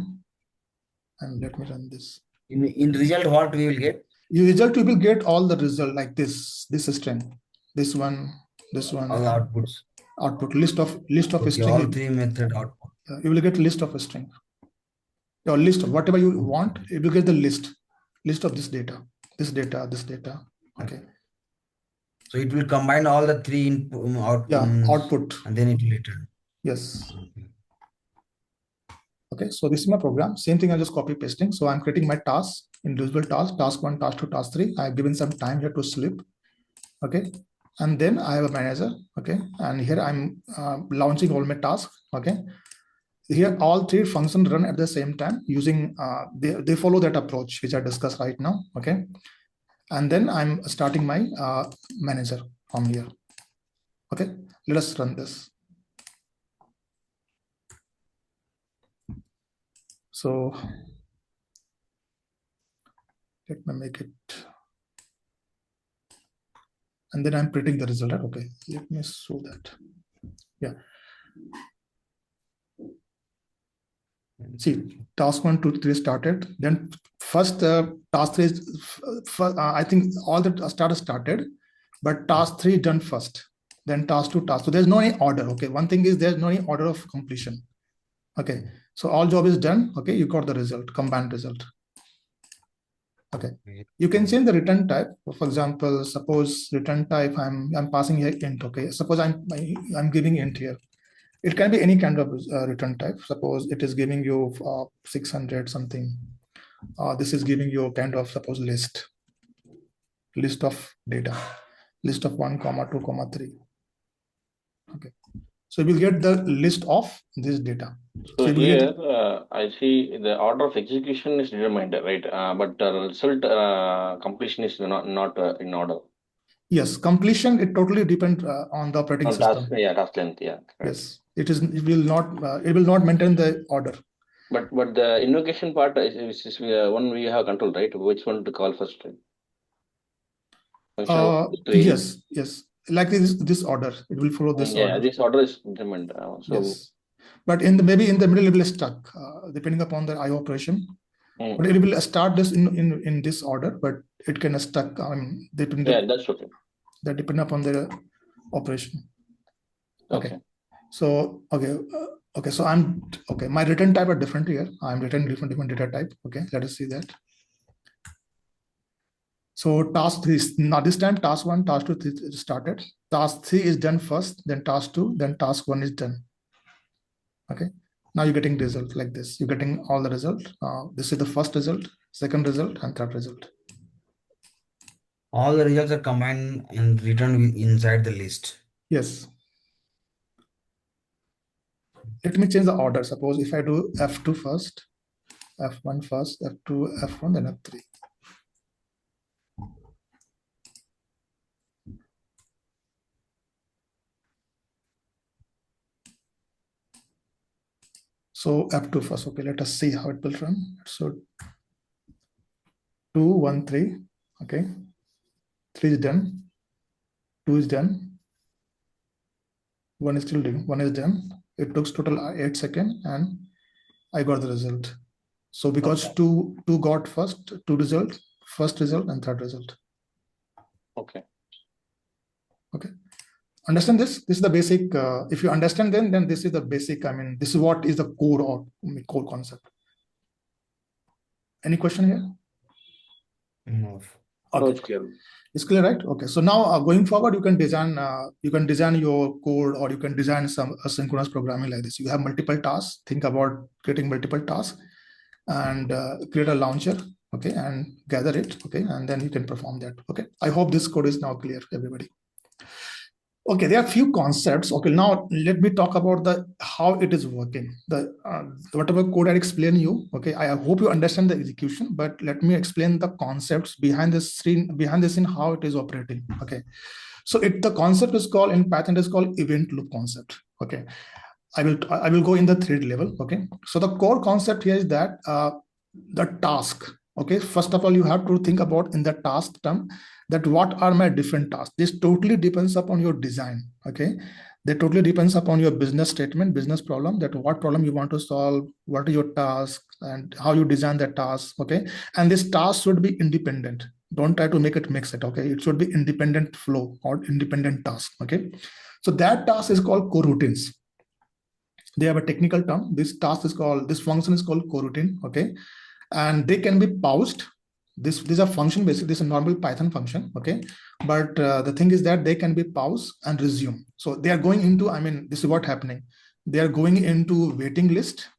A: and let me run this.
C: In result, what we will get?
A: You will get all the result like this string, this one,
C: All outputs.
A: Output list of
C: Okay,
A: string.
C: all three method output.
A: You will get list of a string. Your list of whatever you want, you will get the list of this data. Okay.
C: So it will combine all the three input
A: output,
C: and then it will return.
A: Yes. Okay, so this is my program. Same thing, I'm just copy pasting. So I'm creating my tasks, individual tasks, task 1, task 2, task 3. I've given some time here to sleep. Okay, and then I have a manager. Okay, and here I'm launching all my tasks. Okay, here all three functions run at the same time using they follow that approach which I discussed right now. Okay, and then I'm starting my manager from here. Okay, let us run this. So let me make it, and then I'm printing the result. Okay, let me show that. Yeah. See, task 1, 2, 3 started. Then first task 3 is, I think all the started, but task 3 done first. Then task 2, task. So there's no any order. Okay, one thing is there's no any order of completion. Okay, so all job is done. Okay, you got the result, combined result. Okay, you can change the return type. For example, suppose return type I'm passing here int. Okay, suppose I'm giving int here. It can be any kind of return type. Suppose it is giving you 600 something. This is giving you kind of, suppose, list of data, list of 1, 2, 3. Okay, so you will get the list of this data.
B: So here I see the order of execution is determined, right? But the result completion is not in order.
A: Yes, completion, it totally depends on the operating system.
B: Task length, yeah. Right.
A: Yes, it will not maintain the order.
B: But the invocation part is one we have control, right? Which one to call first?
A: Yes. Like this order, it will follow this order.
B: This order is determined.
A: Yes, but maybe in the middle it will stuck, depending upon the IO operation. But it will start this in this order, but it can stuck.
B: That's okay.
A: That depend upon the operation. Okay. So okay. So my return type are different here. I'm returning different data type. Okay, let us see that. So task 3, now this time task 1, task 2 started. Task 3 is done first, then task 2, then task 1 is done. Okay, now you're getting result like this. You're getting all the result. This is the first result, second result, and third result.
C: All the results are combined and written inside the list.
A: Yes. Let me change the order. Suppose if I do F2 first, F1 first, F2, F1, then F3. So F2 first. Okay, let us see how it will run. So 2, 1, 3. Okay. 3 is done, 2 is done, 1 is still doing, 1 is done. It took total 8 seconds and I got the result. So because two got two results, first result and third result.
B: Okay.
A: Okay. Understand this? This is the basic. If you understand then this is the basic. I mean, this is what is the core or core concept. Any question here?
C: No.
A: Okay.
B: It's clear.
A: It's clear, right? Okay. So now going forward, you can design your code, or you can design some asynchronous programming like this. You have multiple tasks. Think about creating multiple tasks and create a launcher, okay, and gather it, okay, and then you can perform that. Okay. I hope this code is now clear, everybody. Okay, there are a few concepts. Okay, now let me talk about how it is working. Whatever code I explain you. Okay, I hope you understand the execution, but let me explain the concepts behind the scene, how it is operating. Okay, so the concept is called in Python is called event loop concept. Okay, I will go in the thread level. Okay, so the core concept here is that the task. Okay, first of all, you have to think about in the task term that what are my different tasks. This totally depends upon your design. Okay, that totally depends upon your business statement, business problem, that what problem you want to solve, what are your tasks, and how you design that task. Okay, and this task should be independent. Don't try to make it mix it. Okay, it should be independent flow or independent task. Okay, so that task is called coroutines. They have a technical term. This function is called coroutine. Okay, and they can be paused. This is a function, basically this is a normal Python function. Okay, but the thing is that they can be paused and resume. So they are going into, I mean, this is what happening. They are going into waiting list.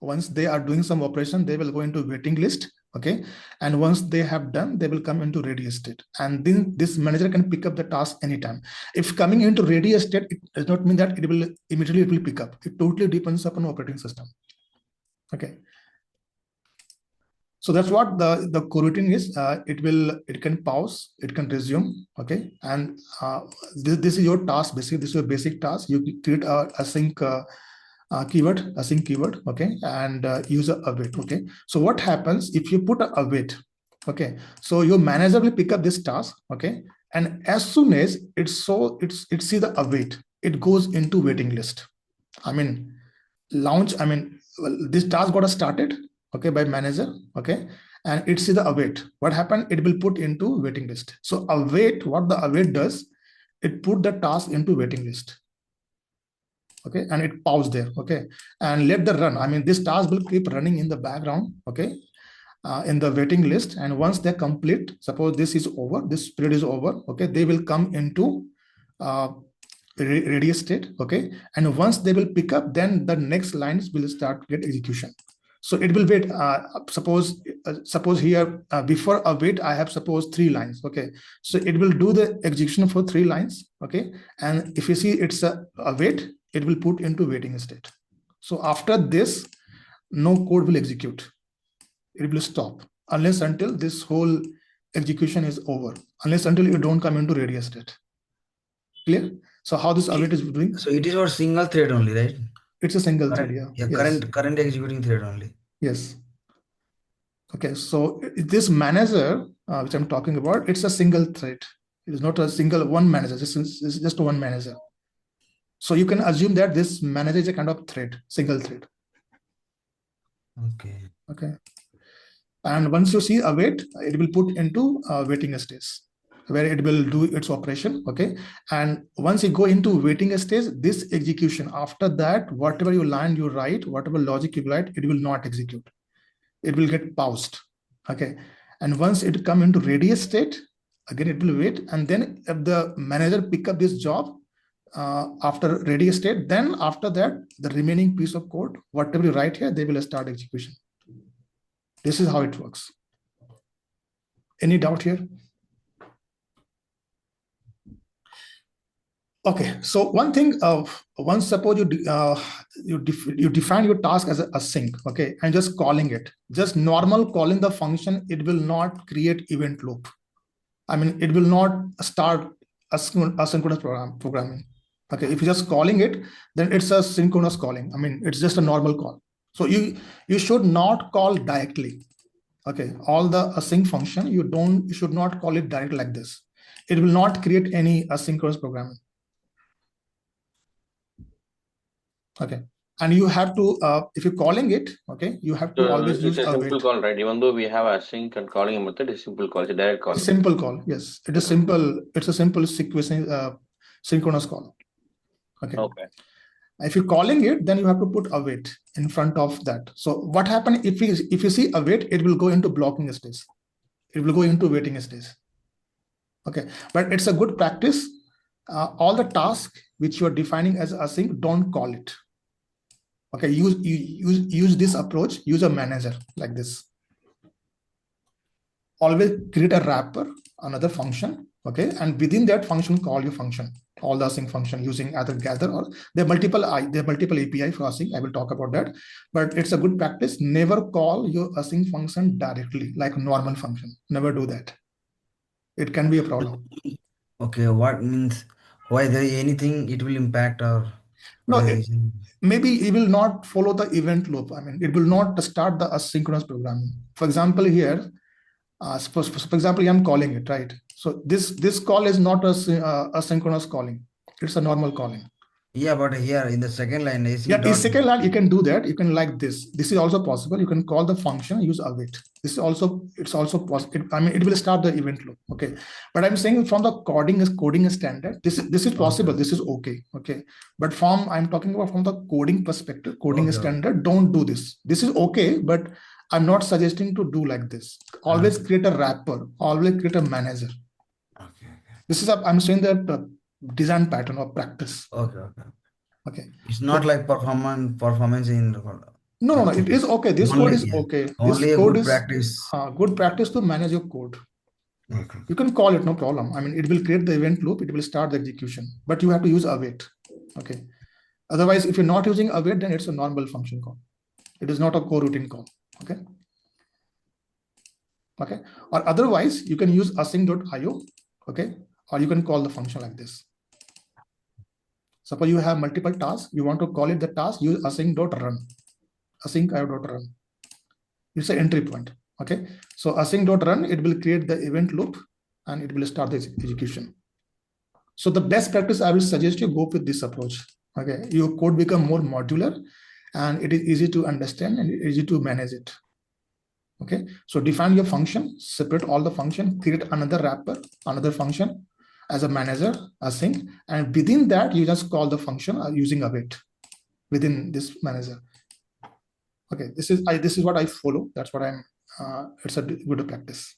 A: Once they are doing some operation, they will go into waiting list. Okay, and once they have done, they will come into ready state, and then this manager can pick up the task anytime. If coming into ready state, it does not mean that it will immediately pick up. It totally depends upon operating system. Okay, so that's what the coroutine is. It can pause, it can resume. Okay, and this is your task. Basically, this is your basic task. You create a async keyword. Okay, and use a await. Okay, so what happens if you put a await? Okay, so your manager will pick up this task. Okay, and as soon as it see the await, it goes into waiting list. I mean, this task got started, okay, by manager. Okay, and it see the await. What happened? It will put into waiting list. So await, what the await does, it put the task into waiting list. Okay, and it pause there. Okay, and let the run. I mean, this task will keep running in the background. Okay, in the waiting list, and once they complete, suppose this is over, this period is over. Okay, they will come into ready state. Okay, and once they will pick up, then the next lines will start get execution. So it will wait. Suppose here before await, I have suppose 3 lines. Okay, so it will do the execution for 3 lines. Okay, and if you see it's a await, it will put into waiting state. So after this, no code will execute. It will stop unless until this whole execution is over, unless until you don't come into ready state. Clear? So how this await is doing?
C: So it is for single thread only, right?
A: It's a single thread, yeah.
C: Yeah,
A: yes.
C: current executing thread only.
A: Yes. Okay, so this manager, which I'm talking about, it's a single thread. It is not a single one manager. This is just one manager. So you can assume that this manager is a kind of thread, single thread.
C: Okay.
A: Okay. And once you see await, it will put into waiting stage where it will do its operation. Okay. And once you go into waiting stage, this execution, after that, whatever you line you write, whatever logic you write, it will not execute. It will get paused. Okay. And once it come into ready state, again, it will wait. And then if the manager pick up this job after ready state, then after that, the remaining piece of code, whatever you write here, they will start execution. This is how it works. Any doubt here? Okay, so one thing, once suppose you define your task as a async, okay, and just calling it, just normal calling the function, it will not create event loop. I mean, it will not start asynchronous programming. Okay, if you're just calling it, then it's a synchronous calling. I mean, it's just a normal call. So you should not call directly. Okay, all the async function, you should not call it direct like this. it will not create any asynchronous programming. Okay. And you have to, if you're calling it, okay, you have to
B: So
A: always
B: it's
A: use
B: a simple
A: await.
B: call, right? Even though we have async and calling a method, it's simple call. It's a direct call.
A: It's simple call. Yes, it is simple. It's a simple sequencing, synchronous call. Okay.
B: Okay.
A: If you're calling it, then you have to put await in front of that. So what happens if you see await, it will go into blocking stage. It will go into waiting stage. Okay, but it's a good practice. All the tasks which you are defining as async, don't call it. Okay, use this approach. Use a manager like this. Always create a wrapper, another function. Okay, and within that function, call your function. All the async function using either gather or there are multiple API for async. I will talk about that, but it's a good practice. Never call your async function directly like normal function. Never do that. It can be a problem.
C: Okay, what means why there is anything it will impact or what
A: No,
C: is the reason?
A: maybe it will not follow the event loop. I mean, it will not start the asynchronous programming. For example, here, for example, I'm calling it, right? So this call is not a asynchronous calling. It's a normal calling.
C: Yeah, but here in the second line, async
A: Yeah, in
C: dot.
A: second line, you can do that. You can like this. This is also possible. You can call the function, use await. This is also, it's also possible. I mean, it will start the event loop. Okay. But I'm saying from the coding standard, this is possible.
C: Okay.
A: This is okay. Okay. But I'm talking about from the coding perspective, coding
C: Okay.
A: standard, don't do this. This is okay, but I'm not suggesting to do like this. Always
C: Okay.
A: create a wrapper, always create a manager.
C: Okay.
A: This is, I'm saying that design pattern or practice.
C: Okay. Okay.
A: Okay.
C: It's not
A: So,
C: like performance in
A: no, it is okay. This code
C: only,
A: is
C: yeah,
A: okay. This
C: only a
A: code
C: good
A: is
C: practice.
A: good practice to manage your code.
C: Okay.
A: You can call it, no problem. I mean, it will create the event loop. It will start the execution, but you have to use await. Okay. Otherwise, if you're not using await, then it's a normal function call. It is not a coroutine call. Okay. Okay. Or otherwise, you can use async.io. Okay. Or you can call the function like this. Suppose you have multiple tasks. You want to call it the task. Use async.run. Async.io.run. It's an entry point. Okay, so async.run, it will create the event loop and it will start the execution. So the best practice, I will suggest you go with this approach. Okay, your code become more modular and it is easy to understand and easy to manage it. Okay, so define your function, separate all the function, create another wrapper, another function as a manager, async, and within that you just call the function using await within this manager. Okay, this is what I follow. That's what I'm. It's a good practice.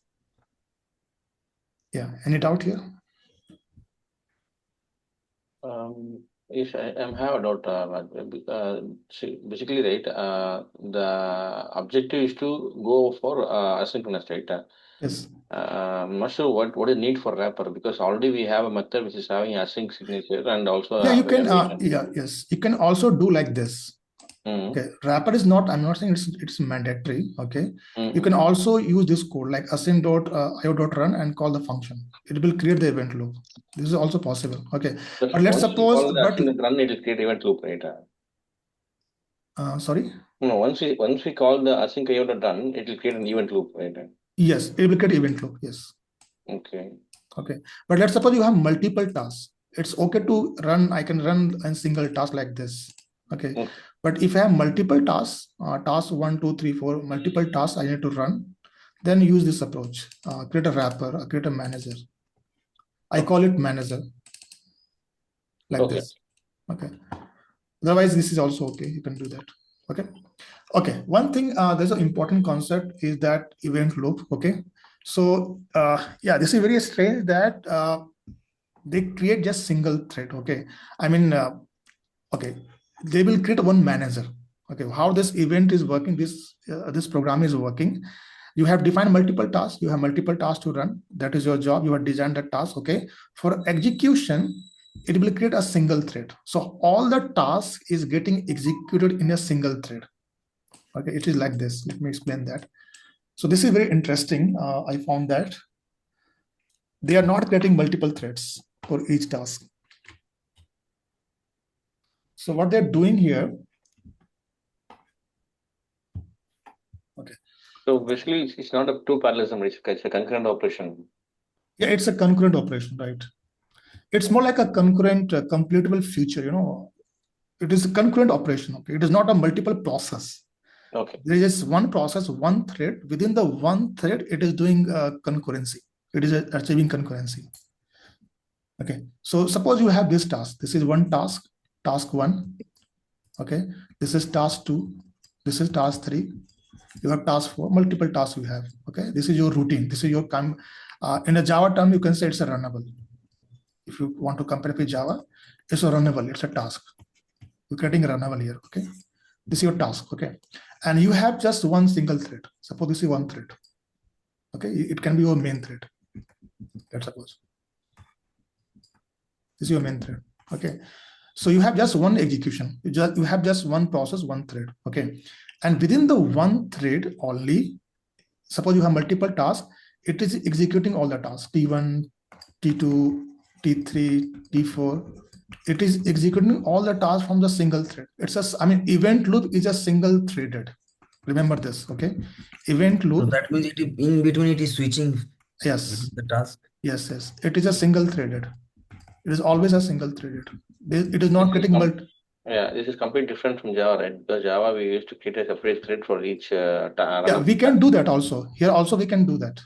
A: Yeah. Any doubt here?
B: Yes, I have a doubt. See, basically, right, the objective is to go for asynchronous, right?
A: Yes.
B: I'm not sure what is need for wrapper because already we have a method which is having async signature and also
A: Yeah, you can.
B: evaluation.
A: Yes, you can also do like this.
B: Mm-hmm.
A: Okay, wrapper is not. I'm not saying it's mandatory. Okay,
B: Mm-hmm.
A: you can also use this code like async.io.run and call the function. It will create the event loop. This is also possible. Okay, but let's
B: Once we
A: suppose.
B: call the async run, it will create event loop, right?
A: Sorry.
B: No, once we call the async run, it will create an event loop, right?
A: Yes, it will create event loop. Yes.
B: Okay.
A: Okay, but let's suppose you have multiple tasks. It's okay to run. I can run a single task like this. Okay, but if I have multiple tasks, task 1, 2, 3, 4, multiple tasks I need to run, then use this approach. Create a wrapper, create a manager. I call it manager like this. Okay. Otherwise, this is also okay. You can do that. Okay. Okay. One thing, there's an important concept is that event loop. Okay. So yeah, this is very strange that they create just single thread. Okay. I mean, okay, they will create one manager. Okay, how this event is working, this program is working. You have defined multiple tasks. You have multiple tasks to run. That is your job. You have designed the task. Okay, for execution, it will create a single thread. So all the task is getting executed in a single thread. Okay, it is like this. Let me explain that. So this is very interesting. I found that they are not creating multiple threads for each task. So what they're doing here. Okay.
B: So basically, it's not a two parallelism, it's a concurrent operation.
A: Yeah, it's a concurrent operation, right? It's more like a concurrent completable feature, you know. It is a concurrent operation, okay? It is not a multiple process.
B: Okay.
A: There is one process, one thread. Within the one thread, it is doing concurrency. It is achieving concurrency. Okay. So suppose you have this task. This is one task, task one. Okay. This is task two. This is task three. You have task four. Multiple tasks you have. Okay. This is your routine. This is your in a Java term, you can say it's a runnable. If you want to compare with Java, it's a runnable. It's a task. You're getting runnable here. Okay. This is your task. Okay. And you have just one single thread. Suppose this is one thread. Okay. It can be your main thread. Let's suppose this is your main thread. Okay. So you have just one execution. You have just one process, one thread. Okay. And within the one thread only, suppose you have multiple tasks, it is executing all the tasks, T1, T2, T3, T4. It is executing all the tasks from the single thread. It's event loop is a single threaded. Remember this, okay? Event loop.
C: So that means it is in between it is switching.
A: Yes.
C: The task.
A: Yes, yes. It is a single threaded. It is always a single threaded. It is not getting multi.
B: Yeah, this is completely different from Java, right? Because Java we used to create a separate thread for each.
A: Yeah, we can do that also. Here also we can do that.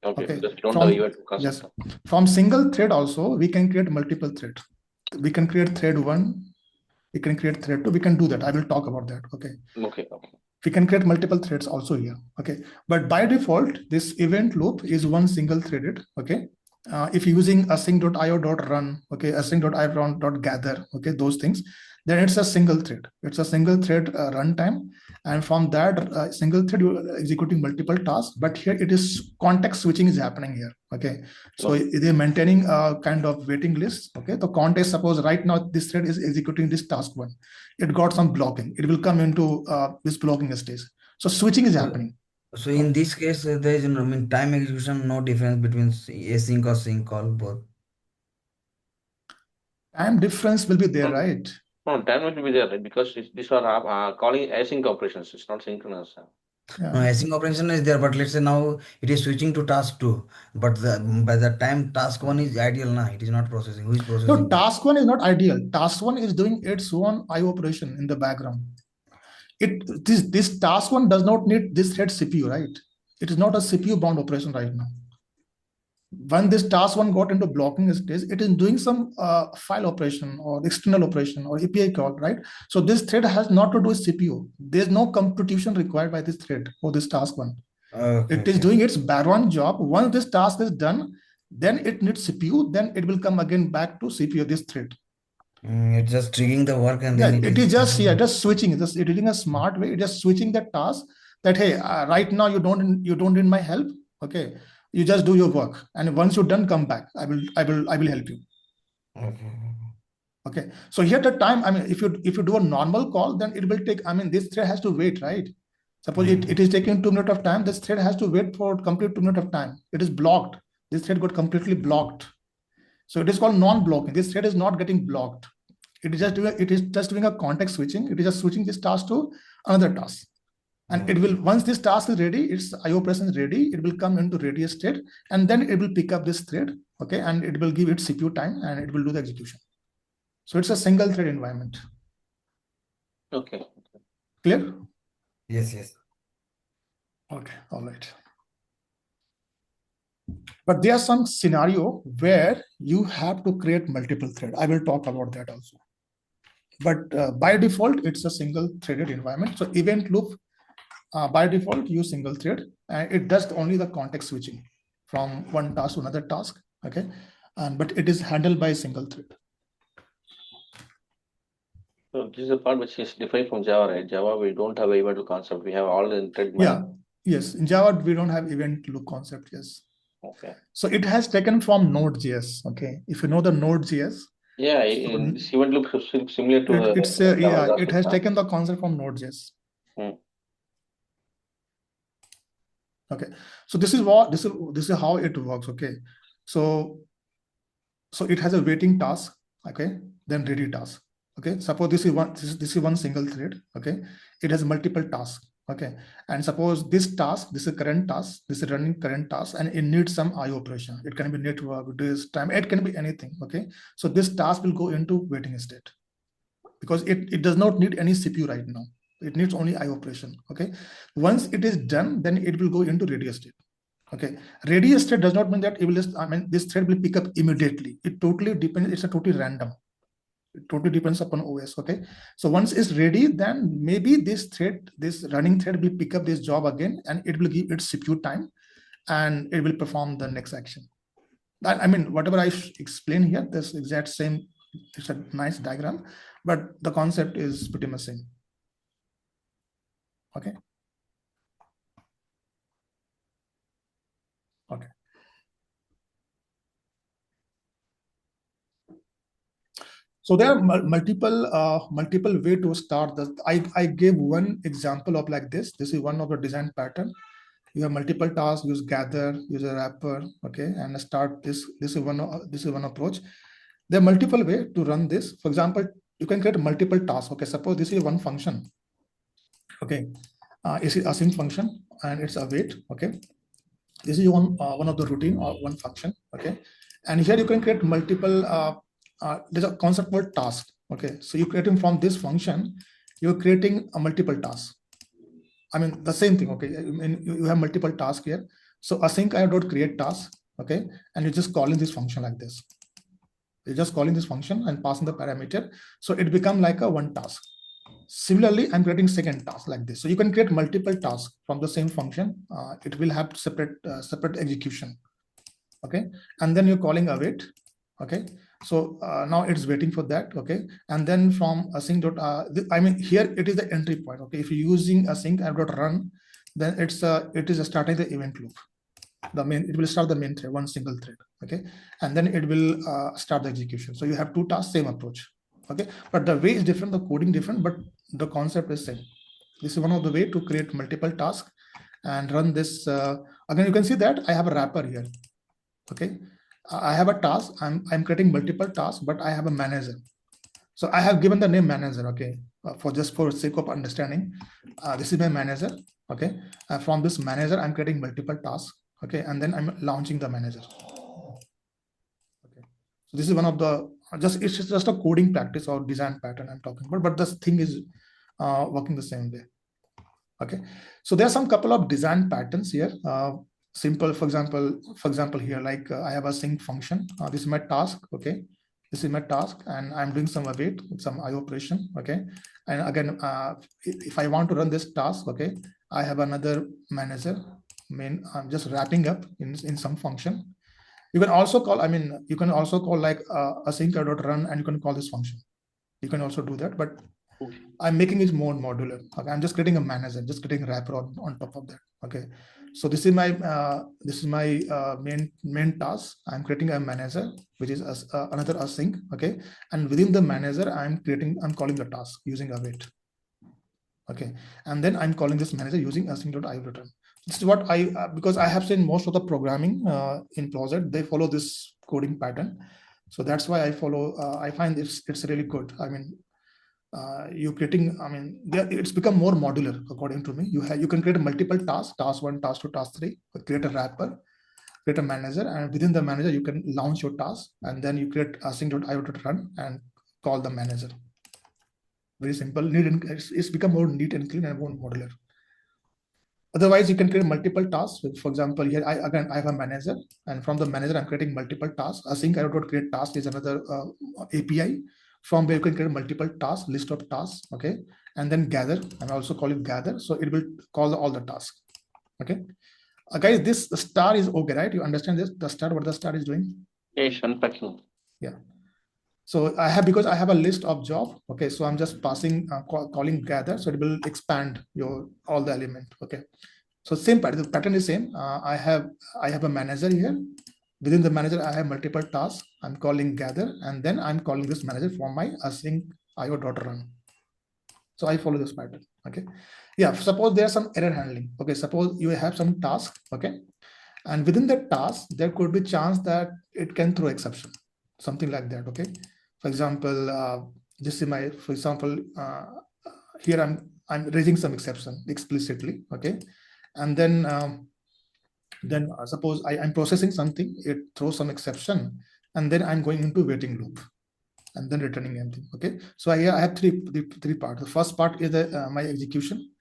B: Okay.
A: Okay.
B: Because we don't have event concept.
A: Yes. From single thread also we can create multiple threads. We can create thread one. We can create thread two. We can do that. I will talk about that. Okay.
B: Okay. Okay.
A: We can create multiple threads also here. Okay. But by default, this event loop is one single threaded. Okay. If using async.io.run, okay, async.io.gather, okay, those things, then it's a single thread. It's a single thread runtime. And from that single thread, you're executing multiple tasks. But here it is context switching is happening here. Okay. So they're maintaining a kind of waiting list. Okay. The context, suppose right now this thread is executing this task one. It got some blocking. It will come into this blocking stage. So switching is happening.
C: So in this case, there is time execution, no difference between async or sync call both.
A: Time difference will be there, right?
B: No, time will be there, right? Because these are calling async operations. It's not synchronous.
A: Yeah.
C: No, async operation is there, but let's say now it is switching to task 2. But by the time task 1 is ideal, now it is not processing. Who is processing?
A: No, task 1 is not ideal. Task 1 is doing its own IO operation in the background. This task 1 does not need this thread CPU, right? It is not a CPU bound operation right now. When this task 1 got into blocking stage, it is doing some file operation or external operation or API call, right? So this thread has not to do with CPU. There's no computation required by this thread for this task 1. It is doing its background job. Once this task is done, then it needs CPU, then it will come again back to CPU, this thread.
C: It's just triggering the work and
A: then it is just just switching. It is in a smart way. It is switching the task that, hey, right now you don't need my help. Okay, you just do your work, and once you're done, come back. I will help you. Okay. So here the time, if you do a normal call, then it will take, this thread has to wait, right? Suppose it is taking 2 minutes of time. This thread has to wait for complete 2 minutes of time. It is blocked. This thread got completely blocked. So it is called non-blocking. This thread is not getting blocked. It is just doing a context switching. It is just switching this task to another task. And it will, once this task is ready, its IO operation is ready, it will come into ready state, and then it will pick up this thread, okay, and it will give it CPU time, and it will do the execution. So it's a single thread environment.
B: Okay.
A: Clear?
C: Yes.
A: Okay, all right. But there's some scenario where you have to create multiple thread. I will talk about that also. But by default, it's a single threaded environment. So event loop, by default, use single thread, and it does only the context switching from one task to another task. Okay, but it is handled by a single thread.
B: So this is a part which is different from Java, right? Java, we don't have event loop concept. We have all the thread.
A: Yeah. Yes. In Java, we don't have event loop concept. Yes.
B: Okay.
A: So it has taken from Node.js. Okay. If you know the Node.js.
B: Yeah, this event loop is similar to
A: it has taken the concept from Node.js. Okay. So this is how it works. Okay. So it has a waiting task. Okay. Then ready task. Okay. Suppose this is one single thread. Okay. It has multiple tasks. Okay, and suppose this task, this is current task, this is running current task, and it needs some IO operation. It can be network, this time, it can be anything. Okay, so this task will go into waiting state because it does not need any CPU right now. It needs only IO operation. Okay, once it is done, then it will go into ready state. Okay, ready state does not mean that it will just, this thread will pick up immediately. It totally depends. It's a totally random. It totally depends upon OS. Okay, so once it's ready, then maybe this thread, this running thread will pick up this job again, and it will give its CPU time, and it will perform the next action. That, I mean, whatever I explain here, this exact same. It's a nice diagram, but the concept is pretty much same. Okay. Okay. So there are multiple way to start this. I gave one example of like this. This is one of the design pattern. You have multiple tasks, use gather, use a wrapper, okay, and start this. This is one approach. There are multiple way to run this. For example, you can create multiple tasks. Okay, suppose this is one function. Okay, it's an async function and it's await. Okay, this is one of the routine or one function. Okay, and here you can create multiple. There's a concept called task. Okay, so you're creating from this function, you're creating a multiple task. I mean the same thing. Okay, I mean, you have multiple tasks here. So async create task. Okay, and you're just calling this function like this. You're just calling this function and passing the parameter, so it become like a one task. Similarly, I'm creating second task like this. So you can create multiple tasks from the same function. It will have separate execution. Okay, and then you're calling await. Okay, so now it's waiting for that. Okay, and then from async I mean here it is the entry point. Okay, if you're using async run, then it is starting the event loop. It will start the main thread, one single thread. Okay, and then it will start the execution. So you have two tasks, same approach. Okay, but the way is different, the coding different, but the concept is same. This is one of the way to create multiple tasks and run this. Again, you can see that I have a wrapper here. Okay, I have a task. I'm creating multiple tasks, but I have a manager. So I have given the name manager. Okay, for sake of understanding, this is my manager. Okay, from this manager, I'm creating multiple tasks. Okay, and then I'm launching the manager. Okay, so this is one of the it's just a coding practice or design pattern I'm talking about, but this thing is working the same way. Okay, so there are some couple of design patterns here. Simple, for example here, like I have a sync function. This is my task. Okay, this is my task, and I'm doing some await with some IO operation. Okay, and again, if I want to run this task, okay, I have another manager. I'm just wrapping up in some function. You can also call, you can also call like async.run, and you can call this function. You can also do that, but I'm making it more modular. Okay, I'm just creating a manager, just creating a wrapper on top of that. Okay, so this is my main task. I'm creating a manager, which is another async. Okay, and within the manager, I'm calling the task using await. Okay, and then I'm calling this manager using async.io.run. This is what because I have seen most of the programming in Closet, they follow this coding pattern. So that's why I follow. I find it's really good. You're creating. It's become more modular according to me. You can create multiple tasks: task 1, task 2, task 3. Create a wrapper, create a manager, and within the manager you can launch your task, and then you create async.io.run and call the manager. Very simple. It's become more neat and clean and more modular. Otherwise, you can create multiple tasks. For example, here I have a manager, and from the manager, I'm creating multiple tasks. Async.create task is another API from where you can create multiple tasks, list of tasks. Okay, and then gather. I also call it gather, so it will call all the tasks. Okay, guys, this star is okay, right? You understand this? The star, what the star is doing?
B: Yes, unpacking.
A: Yeah. So because I have a list of job. Okay, so I'm just passing calling gather, so it will expand all the element. Okay, so same pattern. The pattern is same. I have a manager here. Within the manager, I have multiple tasks. I'm calling gather, and then I'm calling this manager for my async io.run. So I follow this pattern. Okay, yeah. Suppose there's some error handling. Okay, suppose you have some task. Okay, and within that task, there could be chance that it can throw exception, something like that. Okay. For example, this is my, here I'm raising some exception explicitly, okay? And then suppose I'm processing something, it throws some exception, and then I'm going into waiting loop and then returning empty, okay? So I have three parts. The first part is my execution,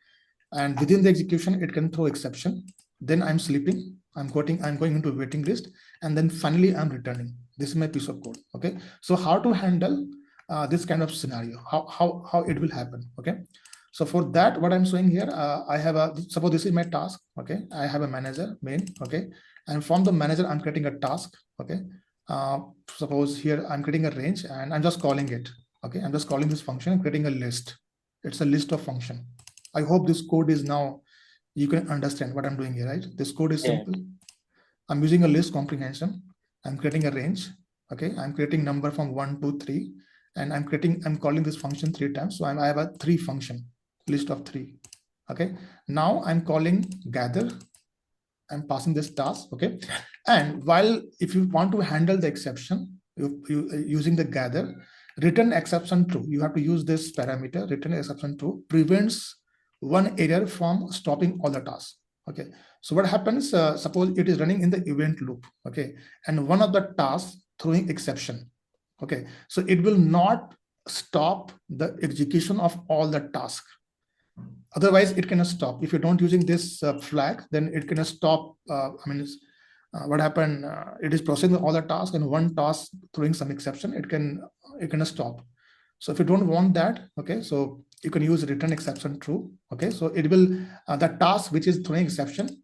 A: and within the execution, it can throw exception. Then I'm sleeping, I'm going into waiting list, and then finally I'm returning. This is my piece of code, okay? So how to handle this kind of scenario, how it will happen, okay? So for that, what I'm showing here, I have suppose this is my task, okay? I have a manager main, okay? And from the manager, I'm creating a task, okay? Suppose here I'm creating a range and I'm just calling it, okay? I'm just calling this function, creating a list. It's a list of function. I hope this code is now, you can understand what I'm doing here, right? This code is simple. I'm using a list comprehension. I'm creating a range, okay? I'm creating number from 1 to 3, and I'm calling this function 3 times. So I have a 3 function, list of 3, okay? Now I'm calling gather. I'm passing this task, okay? And while if you want to handle the exception, you using the gather, return exception true. You have to use this parameter, return exception true, prevents one error from stopping all the tasks, okay? So what happens, suppose it is running in the event loop, okay? And one of the tasks throwing exception, okay? So it will not stop the execution of all the tasks. Otherwise it cannot stop. If you don't using this flag, then it cannot stop. What happened, it is processing all the tasks, and one task throwing some exception, it cannot stop. So if you don't want that, okay, so you can use return exception true, okay? So it will the task which is throwing exception,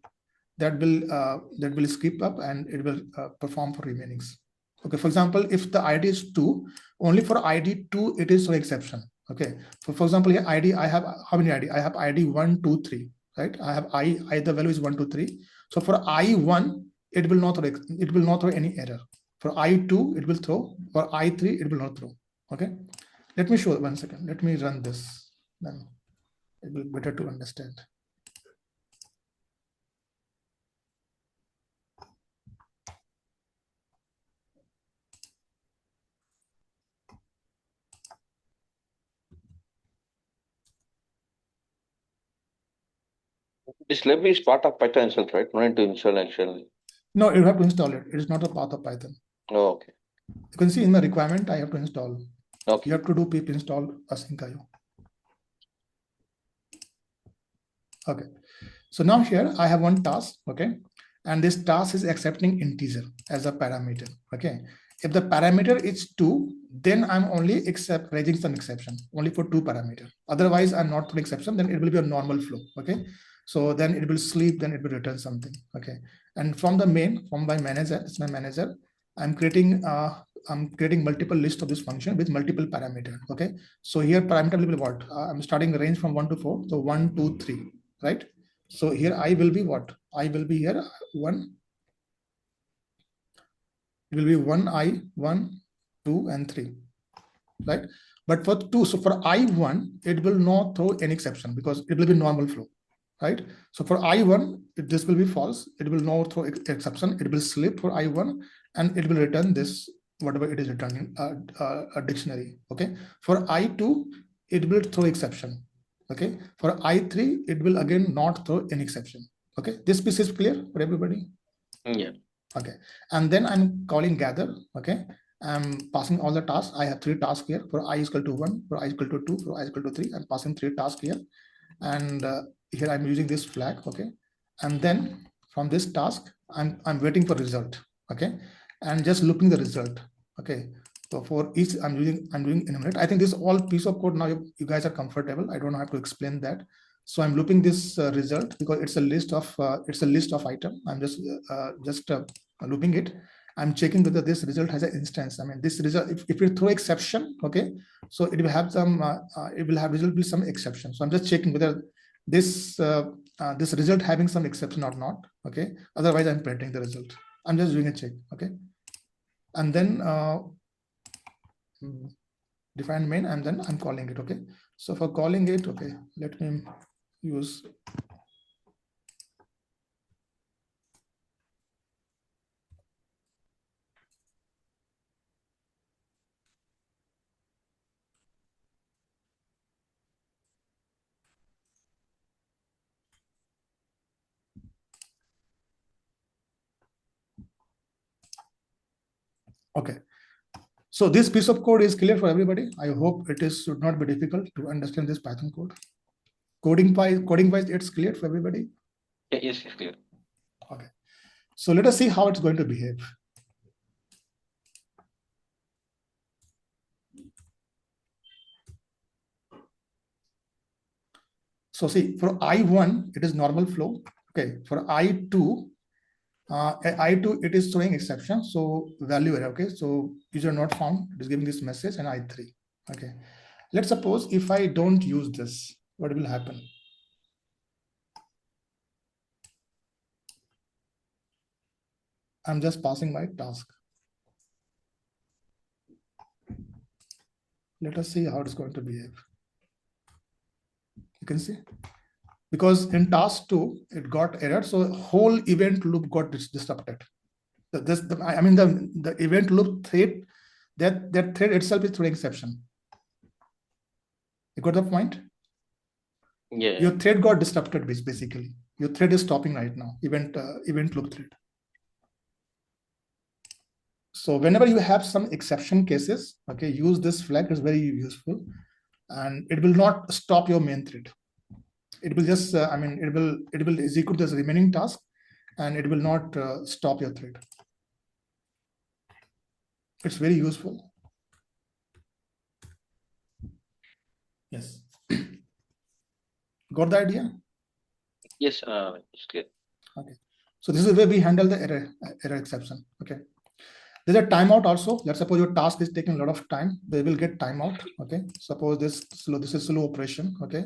A: that will skip up and it will perform for remainings. Okay, for example, if the id is 2, only for id 2 it is no exception, okay? For example, here id, I have how many id? I have id 1 2 3, right? I have I the value is 1 2 3. So for I1 it will not throw any error. For I2 it will throw. For I3 it will not throw. Okay, let me show 1 second. Let me run this, then it will be better to understand.
B: This lib is part of Python itself, right? No need to install actually.
A: No, you have to install it. It is not a part of Python.
B: Oh, okay.
A: You can see in the requirement, I have to install.
B: Okay.
A: You have to do pip install asyncio. Okay. So now here I have one task, okay? And this task is accepting integer as a parameter, okay? If the parameter is 2, then I'm only raising some exception, only for 2 parameter. Otherwise, I'm not putting exception, then it will be a normal flow, okay? So then it will sleep, then it will return something, okay? And from the main, from my manager, it's my manager, I'm creating multiple list of this function with multiple parameter, okay? So here parameter will be what? I'm starting the range from 1 to 4, so 1, 2, 3, right? So here I will be what? I will be here 1. It will be 1 I, 1, 2, and 3, right? But for 2, so for I1, it will not throw any exception because it will be normal flow, right? So for I1, this will be false. It will not throw exception. It will sleep for I1, and it will return this, whatever it is returning, a dictionary, okay? For I2, it will throw exception, okay? For I3, it will again not throw any exception, okay? This piece is clear for everybody?
B: Yeah.
A: Okay, and then I'm calling gather, okay? I'm passing all the tasks. I have 3 tasks here. For I is equal to 1, for I is equal to 2, for I is equal to 3. I'm passing 3 tasks here. And here I'm using this flag, okay? And then from this task, I'm waiting for result, okay? And just looping the result, okay? So for each, I'm doing in a minute. I think this all piece of code now you guys are comfortable. I don't have to explain that. So I'm looping this result because it's a list of item. I'm just looping it. I'm checking whether this result has an instance. I mean, this result, if you throw exception, okay, so it will have some, result will some exception. So I'm just checking whether this this result having some exception or not, okay. Otherwise, I'm printing the result. I'm just doing a check, okay. And then define main, and then I'm calling it, okay. So for calling it, okay, let me use Okay. So this piece of code is clear for everybody. I hope it is should not be difficult to understand this Python code. Coding wise, it's clear for everybody.
B: Yeah, yes, it's clear.
A: Okay. So let us see how it's going to behave. So see, for I1, it is normal flow. Okay. For I2, I2, it is showing exception. So value error. Okay. So user not found, it is giving this message, and I3. Okay. Let's suppose if I don't use this, what will happen? I'm just passing my task. Let us see how it's going to behave. You can see, because in task 2, it got error. So whole event loop got disrupted. I mean, the event loop thread, that thread itself is throwing exception. You got the point?
B: Yeah.
A: Your thread got disrupted, basically. Your thread is stopping right now, event loop thread. So whenever you have some exception cases, okay, use this flag. It's very useful, and it will not stop your main thread. It will just, it will execute this remaining task, and it will not stop your thread. It's very useful. Yes. Got the idea?
B: Yes, it's clear.
A: Okay. So this is where we handle the error exception. Okay. There's a timeout also. Let's suppose your task is taking a lot of time. They will get timeout. Okay. Suppose this is slow operation. Okay.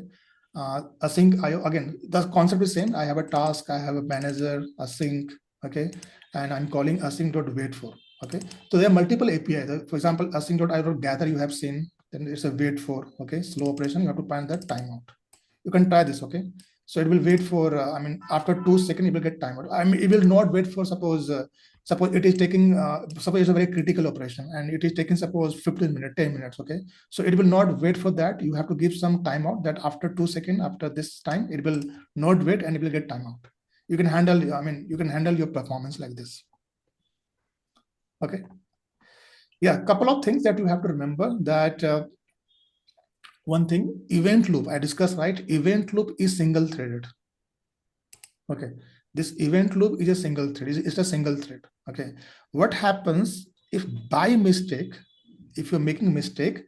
A: Async IO, again, the concept is same. I have a task, I have a manager, async. Okay. And I'm calling async.wait for. Okay. So there are multiple API. For example, async.gather you have seen. Then it's a wait for. Okay. Slow operation. You have to find that timeout. You can try this. Okay. So it will wait for, after 2 seconds, it will get timeout. It will not wait for, suppose it is taking, suppose it's a very critical operation and it is taking, suppose 15 minutes, 10 minutes. Okay. So it will not wait for that. You have to give some timeout that after 2 seconds, after this time, it will not wait and it will get timeout. You can handle, you can handle your performance like this. Okay. Yeah. Couple of things that you have to remember that, one thing, event loop, I discussed, right? Event loop is single threaded. Okay, this event loop is a single thread. It's a single thread. Okay, what happens if by mistake, if you're making a mistake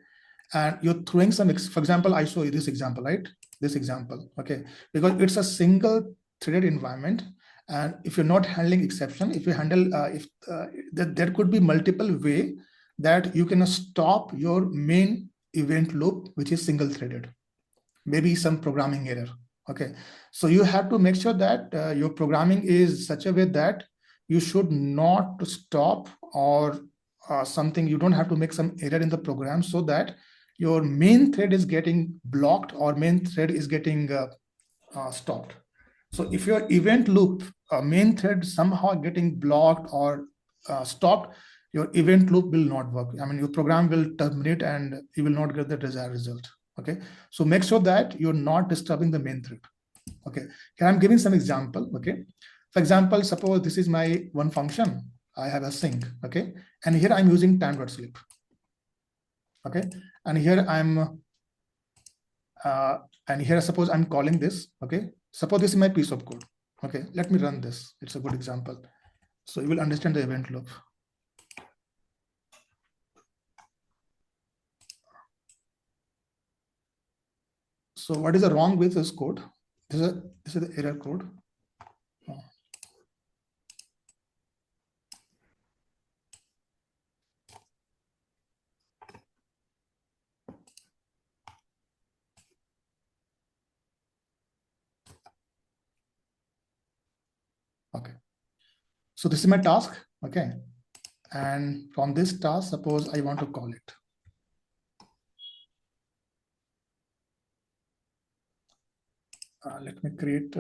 A: and you're throwing some, for example, I show you this example, right? This example, okay, because it's a single threaded environment, and if you're not handling exception, if you handle, there could be multiple way that you can stop your main event loop, which is single threaded. Maybe some programming error. Okay, so you have to make sure that your programming is such a way that you should not stop or something. You don't have to make some error in the program so that your main thread is getting blocked or main thread is getting stopped. So if your event loop main thread somehow getting blocked or stopped, your event loop will not work. I mean, your program will terminate and you will not get the desired result. Okay, so make sure that you're not disturbing the main thread. Okay, here I'm giving some example. Okay, for example, suppose this is my one function. I have a sync. Okay, and here I'm using time.sleep. Okay, and here I'm and here suppose I'm calling this. Okay, suppose this is my piece of code. Okay, let me run this. It's a good example, so you will understand the event loop. So what is the wrong with this code? This is the error code. Okay, so this is my task. Okay, and from this task, suppose I want to call it. Let me create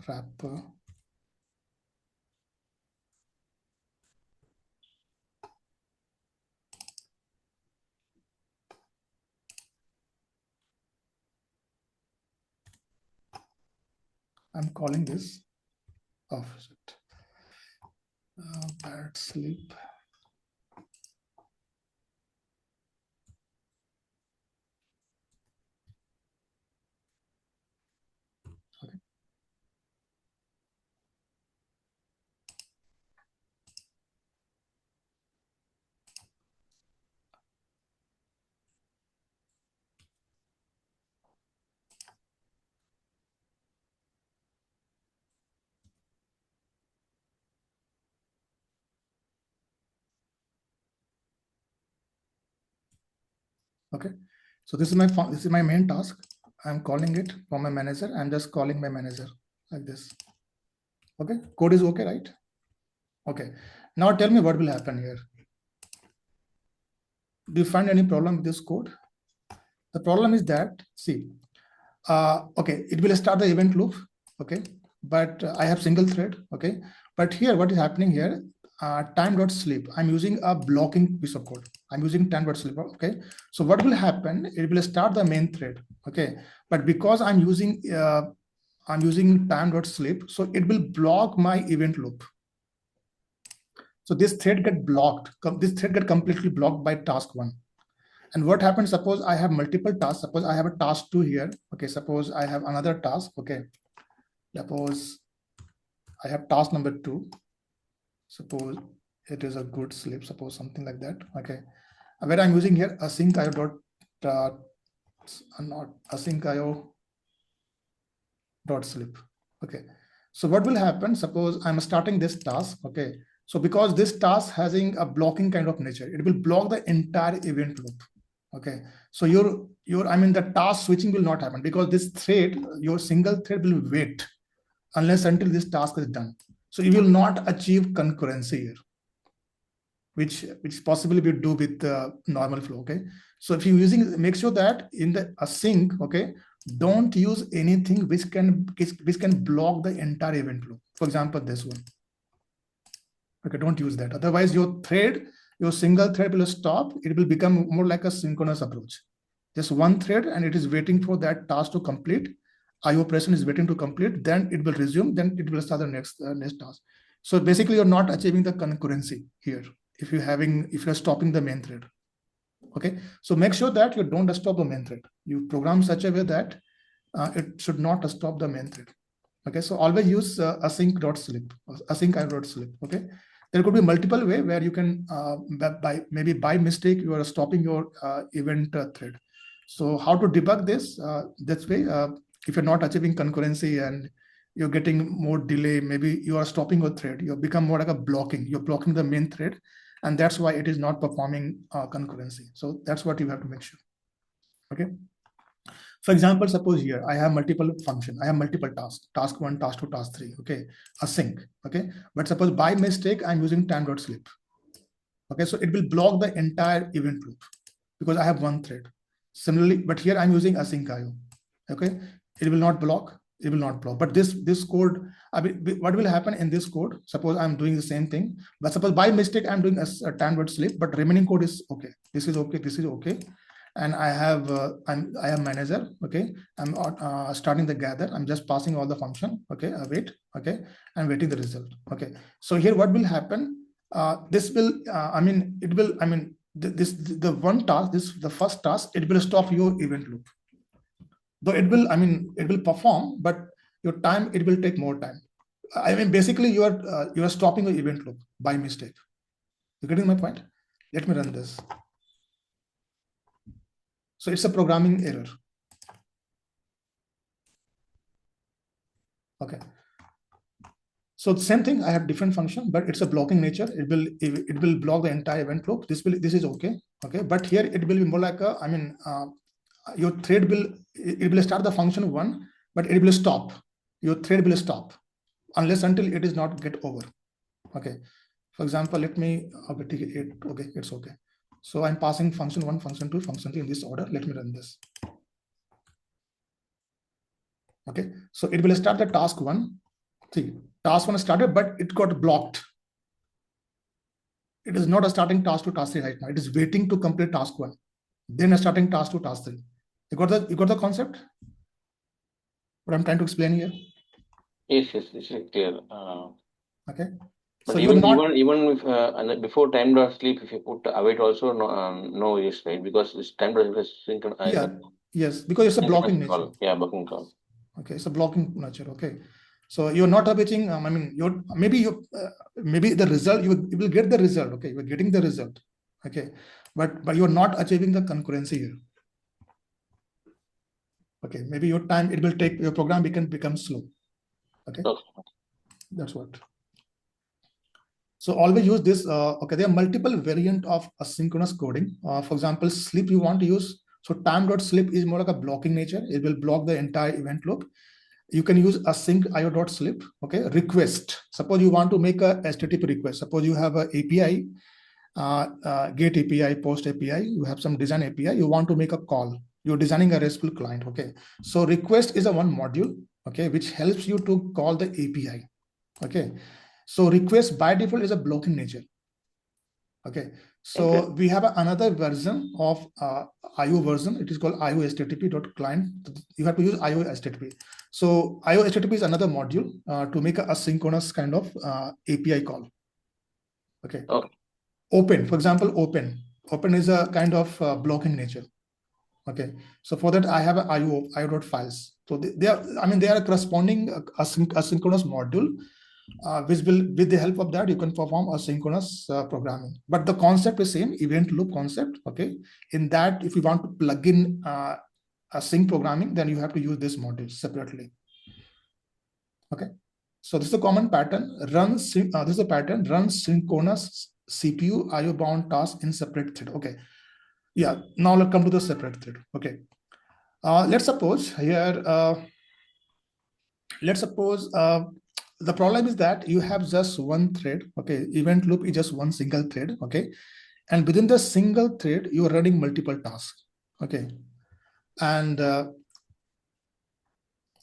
A: wrapper. I'm calling this. opposite. Bad sleep. Okay. Okay, so this is my main task. I'm calling it from my manager. I'm just calling my manager like this. Okay, code is okay, right? Okay, now tell me what will happen here. Do you find any problem with this code? The problem is that, see, okay, it will start the event loop, okay, but I have single thread, okay, but here what is happening here, time.sleep, I'm using a blocking piece of code. I'm using time.sleep, okay. So what will happen, it will start the main thread, okay, but because I'm using time.sleep, so it will block my event loop. So this thread get blocked, this thread get completely blocked by task 1. And what happens, suppose I have multiple tasks, suppose I have a task 2 here, okay, suppose I have another task, okay, suppose I have task number 2, suppose it is a good sleep, suppose something like that, okay, where I'm using here asyncio dot not asyncio dot sleep, okay. So what will happen, suppose I'm starting this task, okay, so because this task having a blocking kind of nature, it will block the entire event loop. Okay, so I mean the task switching will not happen because this thread, your single thread will wait unless until this task is done. So you will not achieve concurrency here, which possibly we do with the normal flow. Okay, so if you're using, make sure that in the async, okay, don't use anything which can block the entire event loop. For example, this one. Okay, don't use that. Otherwise, your single thread will stop. It will become more like a synchronous approach. Just one thread and it is waiting for that task to complete. IO operation is waiting to complete, then it will resume, then it will start the next task. So basically, you're not achieving the concurrency here if you're stopping the main thread. Okay, so make sure that you don't stop the main thread. You program such a way that it should not stop the main thread. Okay, so always use async.sleep, async.sleep. Okay, there could be multiple way where you can maybe by mistake you are stopping your event thread. So how to debug this? This way, if you're not achieving concurrency and you're getting more delay, maybe you are stopping your thread, you become more like a blocking. You're blocking the main thread, and that's why it is not performing concurrency. So that's what you have to make sure. Okay. For example, suppose here I have multiple function, I have multiple tasks, task 1, task 2, task 3, okay, async, okay. But suppose by mistake I'm using time.sleep, okay, so it will block the entire event loop because I have one thread. Similarly, but here I'm using asyncio, okay, it will not block, but this code, I mean, what will happen in this code, suppose I'm doing the same thing, but suppose by mistake I'm doing a time.sleep, but remaining code is okay, this is okay, and I have manager, okay, I'm starting the gather, I'm just passing all the function, okay, wait, okay, I'm waiting the result, okay. So here what will happen, this will the one task, the first task, it will stop your event loop, though it will perform, but your time, it will take more time. I mean, basically you are stopping your event loop by mistake. You getting my point? Let me run this. So it's a programming error. Okay. So the same thing, I have different function, but it's a blocking nature. It will block the entire event loop. This is okay. Okay. But here it will be more like a, your thread will start the function 1, but it will stop. Your thread will stop unless until it is not get over. Okay. For example, let me take it. Okay, it's okay. So I'm passing function 1, function 2, function 3 in this order. Let me run this. Okay, so it will start the task 1. See, task 1 started, but it got blocked. It is not a starting task 2, task 3 right now. It is waiting to complete task 1, then a starting task 2, task 3. You got the concept? What I'm trying to explain here.
B: Yes, this is clear.
A: Okay.
B: But
A: So
B: even
A: you're not,
B: even if and before time dot sleep, if you put await also no use, right? Because this time dot is
A: yeah, yes, because it's a blocking nature.
B: call. Yeah, blocking call.
A: Okay, it's a blocking nature. Okay, so you're not awaiting. I mean, you're maybe the result you will get the result. Okay, you're getting the result. Okay, but you're not achieving the concurrency here. Okay, maybe your time it will take your program become slow. Okay, that's what. So always use this. Okay, there are multiple variant of asynchronous coding. For example, sleep you want to use. So time.sleep is more like a blocking nature. It will block the entire event loop. You can use async io.sleep. Okay, request. Suppose you want to make a HTTP request. Suppose you have a API, GET API, POST API. You have some design API. You want to make a call. You're designing a RESTful client. Okay, so request is a one module. Okay, which helps you to call the API. Okay, so request by default is a blocking nature. Okay, so we have another version of IO version. It is called IO HTTP.client. You have to use IO HTTP. So IO HTTP is another module to make a asynchronous kind of API call. Okay. Open, for example, open is a kind of blocking nature. Okay, so for that I have a IO.files. So they are corresponding asynchronous module, which will, with the help of that, you can perform asynchronous programming. But the concept is same, event loop concept. Okay, in that, if you want to plug in async programming, then you have to use this module separately. Okay, so this is a common pattern. This is a pattern. Run synchronous CPU IO bound task in separate thread. Okay, yeah. Now let's come to the separate thread. Okay, let's suppose here. Let's suppose the problem is that you have just one thread. Okay, event loop is just one single thread. Okay, and within the single thread you are running multiple tasks. Okay, and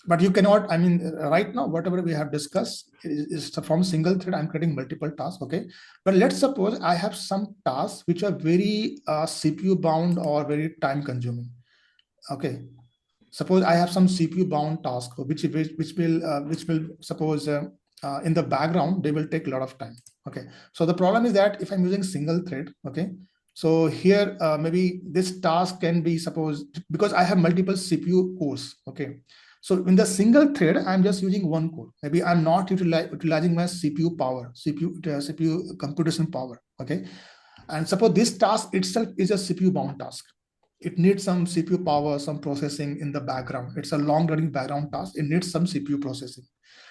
A: but you cannot, I mean, right now whatever we have discussed is from single thread. I'm creating multiple tasks. Okay, but let's suppose I have some tasks which are very CPU bound or very time consuming. Okay, suppose I have some CPU bound task which will suppose in the background they will take a lot of time. Okay, so the problem is that if I'm using single thread, okay, so here maybe this task can be, suppose, because I have multiple CPU cores. Okay, so in the single thread I'm just using one core. Maybe I'm not utilizing my CPU power, CPU computation power. Okay, and suppose this task itself is a CPU bound task. It needs some CPU power, some processing in the background. It's a long running background task. It needs some CPU processing.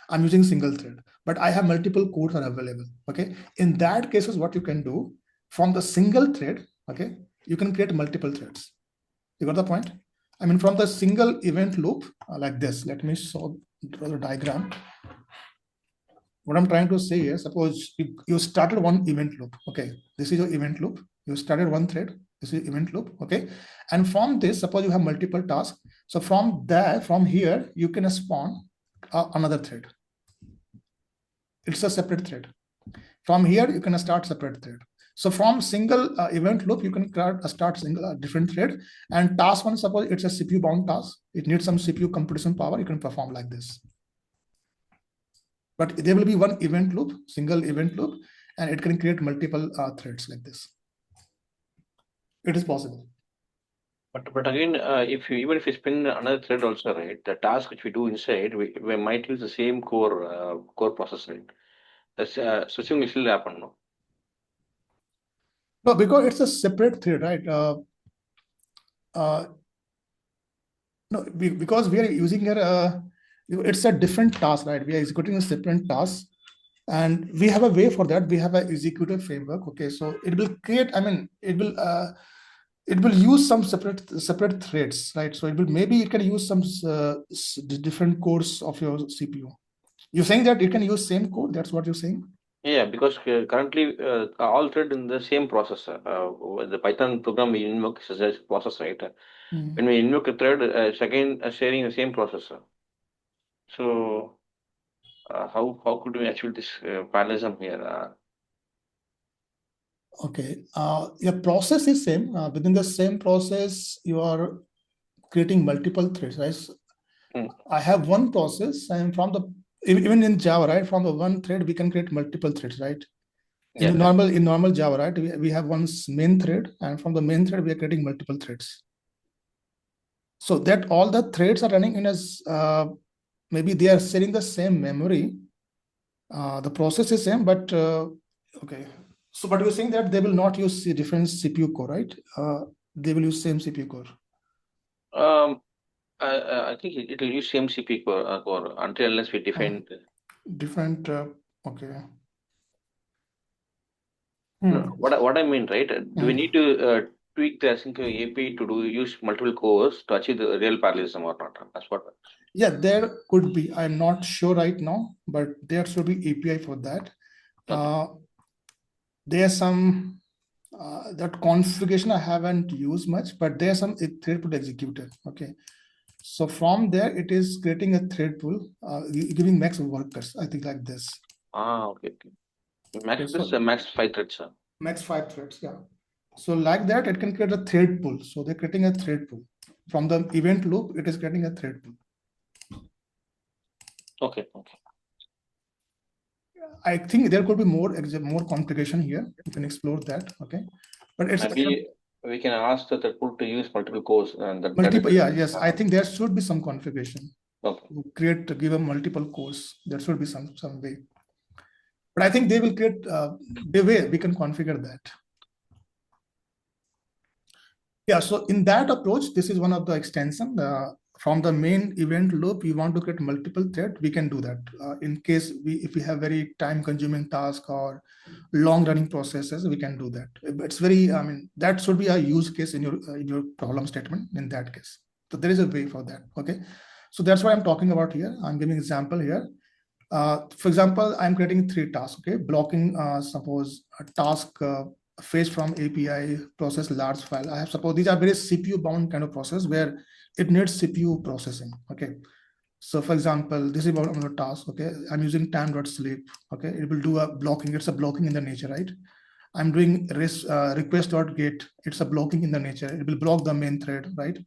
A: I'm using single thread, but I have multiple cores are available. Okay, in that cases, what you can do from the single thread, okay, you can create multiple threads. You got the point? I mean, from the single event loop like this. Let me draw the diagram. What I'm trying to say is, suppose you started one event loop. Okay, this is your event loop. You started one thread. This is event loop. Okay, and from this, suppose you have multiple tasks. So from here, you can spawn another thread. It's a separate thread. From here, you can start separate thread. So from single event loop, you can start single different thread. And task one, suppose it's a CPU bound task. It needs some CPU computation power. You can perform like this. But there will be one event loop, single event loop, and it can create multiple threads like this. It is possible.
B: But again, even if you spin another thread also, right, the task which we do inside, we might use the same core process, right? That's switching will still happen, no?
A: No, because it's a separate thread, right? No, because we are using here, it's a different task, right? We are executing a separate task, and we have a way for that. We have an executor framework. Okay, so it will create. I mean, it will use some separate threads, right? So maybe it can use some different cores of your CPU. You're saying that it can use same code. That's what you're saying.
B: Yeah, because currently all thread in the same processor. The Python program we invoke is a process, right? When we invoke a thread, it's again sharing the same processor. So how could we achieve this parallelism here?
A: Okay, your process is same. Within the same process, you are creating multiple threads, right? I have one process, and from the even in Java, right? From the one thread, we can create multiple threads, right?
B: Yeah.
A: In normal Java, right? We have one main thread, and from the main thread, we are creating multiple threads. So that all the threads are running in as maybe they are sharing the same memory. The process is same, but okay. So, but you're saying that they will not use different CPU core, right? They will use same CPU core.
B: I think it will use same CPU core until unless we define
A: different. Okay.
B: No, what I mean, right? Do we need to tweak the async API to use multiple cores to achieve the real parallelism or not? That's what.
A: Yeah, there could be. I'm not sure right now, but there should be API for that. Okay. There's some that configuration I haven't used much, but there's some thread pool executed. Okay. So from there, it is creating a thread pool, giving max workers, I think like this.
B: Okay. Max 5 threads, sir.
A: Max 5 threads, yeah. So like that, it can create a thread pool. So they're creating a thread pool. From the event loop, it is creating a thread pool.
B: Okay.
A: I think there could be more complication here. You can explore that. Okay. But it's
B: maybe we can ask the thread pool to use multiple cores and that
A: multiple. Yes. I think there should be some configuration.
B: Okay.
A: To give a multiple cores. There should be some way. But I think they will create the way we can configure that. Yeah, so in that approach, this is one of the extension. From the main event loop, we want to create multiple threads, we can do that. In case if we have very time-consuming task or long-running processes, we can do that. It's very, that should be a use case in your problem statement in that case. So there is a way for that, okay? So that's what I'm talking about here. I'm giving an example here. For example, I'm creating 3 tasks, okay? Blocking, suppose a task fetch from API, process large file. I have suppose these are very CPU bound kind of process where it needs CPU processing. Okay. So for example, this is about a task. Okay. I'm using time.sleep. Okay. It will do a blocking. It's a blocking in the nature, right? I'm doing request.get. It's a blocking in the nature. It will block the main thread, right?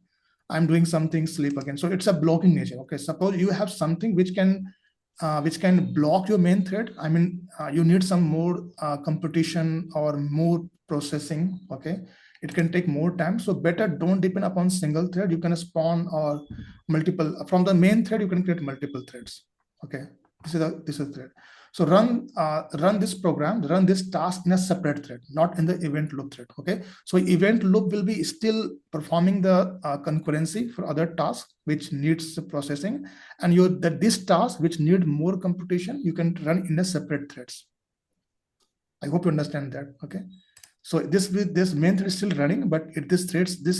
A: I'm doing something sleep again. So it's a blocking nature. Okay. Suppose you have something which can block your main thread. You need some more computation or more processing. Okay, it can take more time. So better don't depend upon single thread. You can spawn or multiple from the main thread. You can create multiple threads. Okay, this is a thread. So run this program, run this task in a separate thread, not in the event loop thread. Okay, so event loop will be still performing the concurrency for other tasks which needs processing, and this task which need more computation, you can run in a separate threads. I hope you understand that. Okay, so this main thread is still running, but this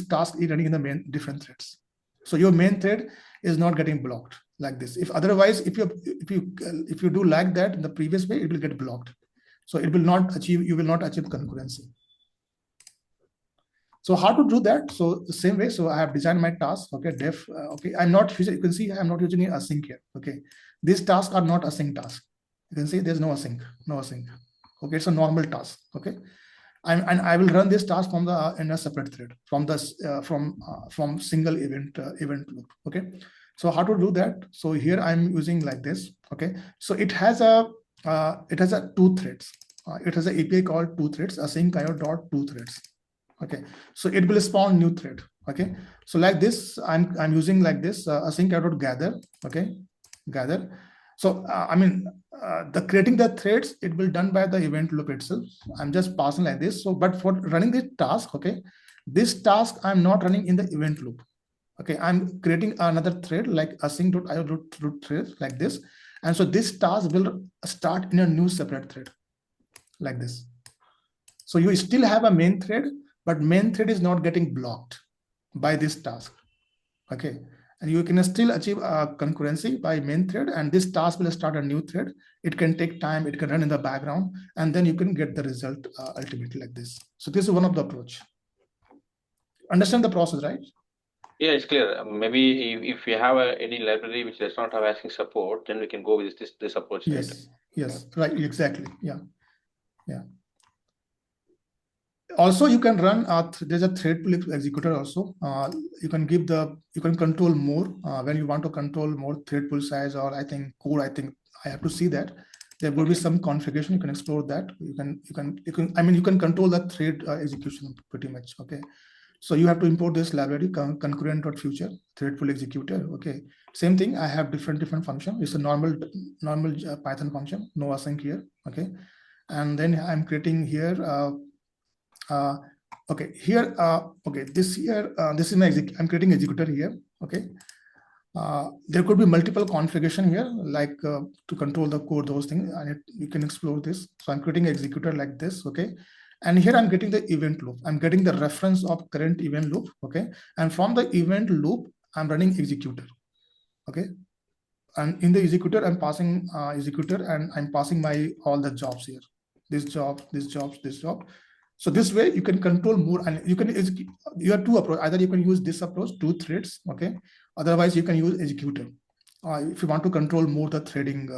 A: task is running in the main different threads. So your main thread is not getting blocked like this. If otherwise, if you do like that in the previous way, it will get blocked. So it will not achieve. You will not achieve concurrency. So how to do that? So the same way. So I have designed my task. Okay, def. Okay, I'm not using. You can see I'm not using async here. Okay, these tasks are not async tasks. You can see there's no async. Okay, it's a normal task. Okay, and I will run this task from in a separate thread from from single event loop. Okay, so how to do that? So here I'm using like this. Okay, so it has a 2 threads. It has an API called 2 threads, asyncio.2 threads. Okay, so it will spawn new thread. Okay, so like this, I'm using like this async.gather. Okay, gather. So the creating the threads, it will done by the event loop itself. I'm just passing like this. So, but for running this task, okay, this task I'm not running in the event loop. Okay, I'm creating another thread like async.io.thread like this, and so this task will start in a new separate thread like this. So you still have a main thread, but main thread is not getting blocked by this task. Okay, and you can still achieve concurrency by main thread, and this task will start a new thread. It can take time, it can run in the background, and then you can get the result ultimately like this. So this is one of the approach. Understand the process, right?
B: Yeah, it's clear. Maybe if you have any library which does not have async support, then we can go with this approach.
A: Yes, right? Yes, right, exactly. Yeah. Also, you can run there's a thread pool executor also. You can control more when you want to control more thread pool size, or I think code. I think I have to see that. There will be some configuration. You can explore that. You can control the thread execution pretty much. Okay. So you have to import this library concurrent.future threadful executor. Okay. Same thing. I have different function. It's a normal Python function. No async here. Okay. And then I'm creating here. Okay. Here. Okay. This is my I'm creating executor here. Okay. There could be multiple configuration here, like to control the code, those things, and you can explore this. So I'm creating executor like this, okay? And here I'm getting the event loop. I'm getting the reference of current event loop, okay? And from the event loop, I'm running executor, okay? And in the executor, I'm passing executor, and I'm passing my all the jobs here. This job, this job, this job. So this way you can control more, and you have two approach. Either you can use this approach, 2 threads, okay? Otherwise, you can use executor. If you want to control more the threading,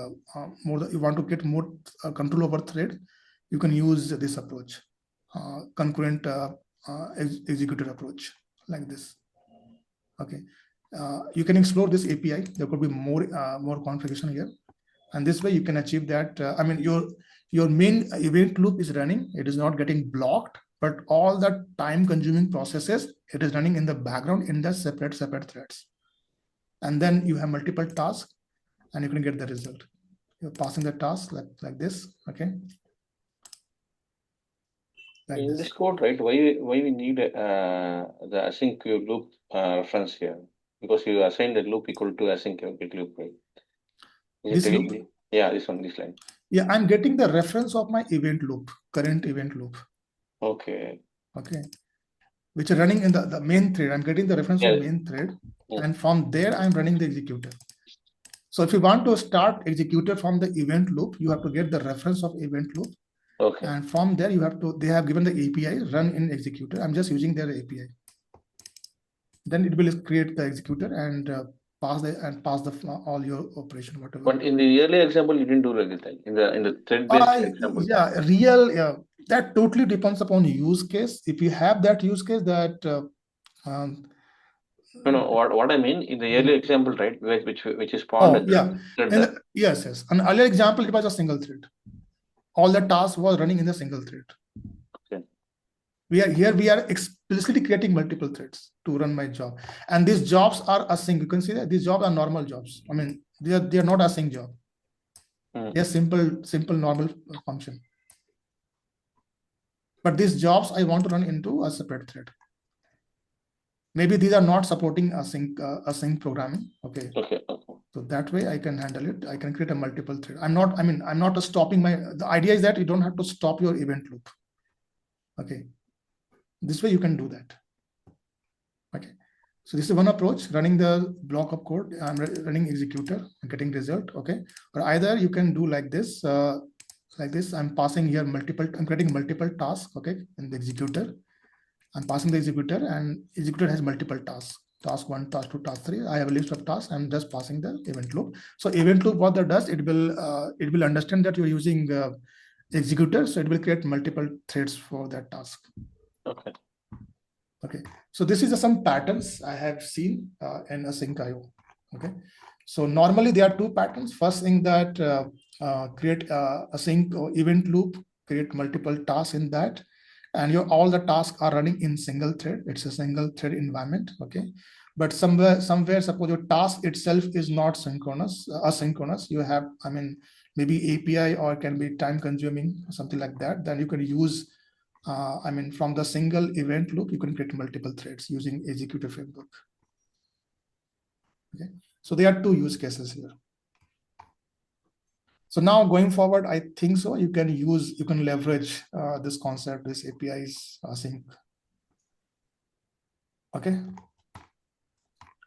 A: you want to get more control over thread, you can use this approach, concurrent executor approach like this. Okay, you can explore this API. There could be more configuration here, and this way you can achieve that. I mean, your main event loop is running. It is not getting blocked, but all the time-consuming processes, it is running in the background in the separate threads. And then you have multiple tasks, and you can get the result. You're passing the task like this, okay?
B: Like in this code, right? Why we need the async loop reference here? Because you assign the loop equal to async loop, right?
A: This loop?
B: Yeah, this line.
A: Yeah, I'm getting the reference of my event loop, current event loop.
B: Okay.
A: Okay. Which are running in the main thread. I'm getting the reference of main thread, and from there I'm running the executor. So if you want to start executor from the event loop, you have to get the reference of event loop. Okay. And from there they have given the API run in executor. I'm just using their API. Then it will create the executor and pass all your operation, whatever.
B: But in the earlier example, you didn't do anything. In the thread-based example.
A: Yeah, that totally depends upon use case. If you have that use case, that
B: no, what I mean in the earlier example, right, which is spawned.
A: Oh, yeah. Yes. An earlier example, it was a single thread. All the tasks was running in the single thread. Okay. We are explicitly creating multiple threads to run my job, and these jobs are async. You can see that these jobs are normal jobs. I mean, they are not async job. They are simple normal function. But these jobs I want to run into a separate thread. Maybe these are not supporting async programming. Okay. So that way I can handle it. I can create a multiple thread. I'm not stopping the idea is that you don't have to stop your event loop. Okay. This way you can do that. Okay. So this is one approach, running the block of code. I'm running executor and getting result. Okay. Or either you can do like this. I'm passing here I'm creating multiple tasks. Okay. In the executor. I'm passing the executor, and executor has multiple tasks. Task 1, task 2, task 3. I have a list of tasks. I'm just passing the event loop. So event loop, what that does, it will understand that you're using executor, so it will create multiple threads for that task. Okay. Okay. So this is some patterns I have seen in asyncio. Okay. So normally there are 2 patterns. First thing that create async or event loop, create multiple tasks in that. And all the tasks are running in single thread. It's a single thread environment. Okay. But somewhere, suppose your task itself is not asynchronous. You have, maybe API or can be time consuming, something like that. Then you can use, from the single event loop, you can create multiple threads using executor framework. Okay. So there are 2 use cases here. So now going forward, I think so you can leverage this concept, this APIs async. Okay.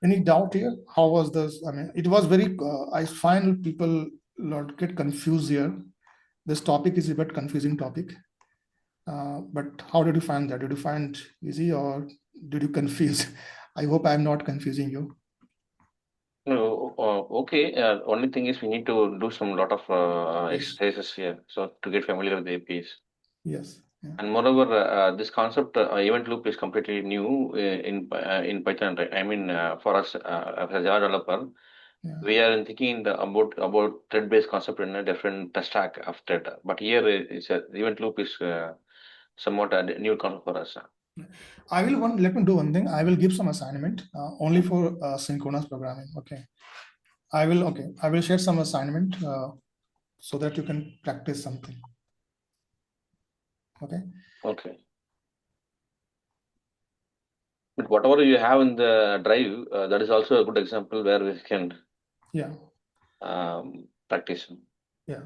A: Any doubt here? How was this? It was very, I find people get confused here. This topic is a bit confusing topic. But how did you find that? Did you find easy or did you confuse? I hope I'm not confusing you.
B: No, okay. Only thing is we need to do some lot of exercises here, so to get familiar with the APIs.
A: Yes. Yeah.
B: And moreover, this concept event loop is completely new in Python. Right? For us as a Java developer, We are thinking about thread-based concept in a different stack of thread, but here it's a event loop is somewhat a new concept for us.
A: Let me do one thing. I will give some assignment only for synchronous programming. Okay. I will share some assignment so that you can practice something. Okay.
B: Okay. But whatever you have in the drive, that is also a good example where we can practice.
A: Yeah.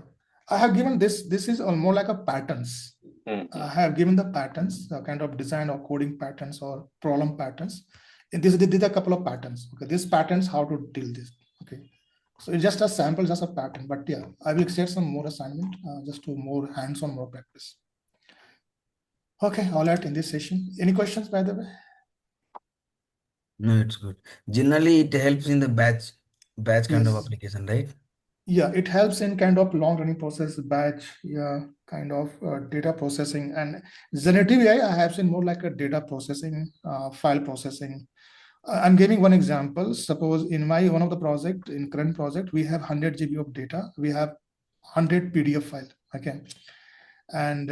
A: I have given this is more like a patterns. I have given the patterns, kind of design or coding patterns or problem patterns. And these are a couple of patterns. Okay, these patterns, how to deal this. Okay, so it's just a sample, just a pattern. But yeah, I will share some more assignment, just to more hands-on, more practice. Okay, all right, in this session. Any questions, by the way?
C: No, it's good. Generally, it helps in the batch kind of application, right?
A: Yeah, it helps in kind of long running process, batch, kind of data processing. And generative AI, I have seen more like a data processing, file processing. I'm giving one example. Suppose in one of the project, in current project, we have 100 GB of data. We have 100 PDF file. Okay, and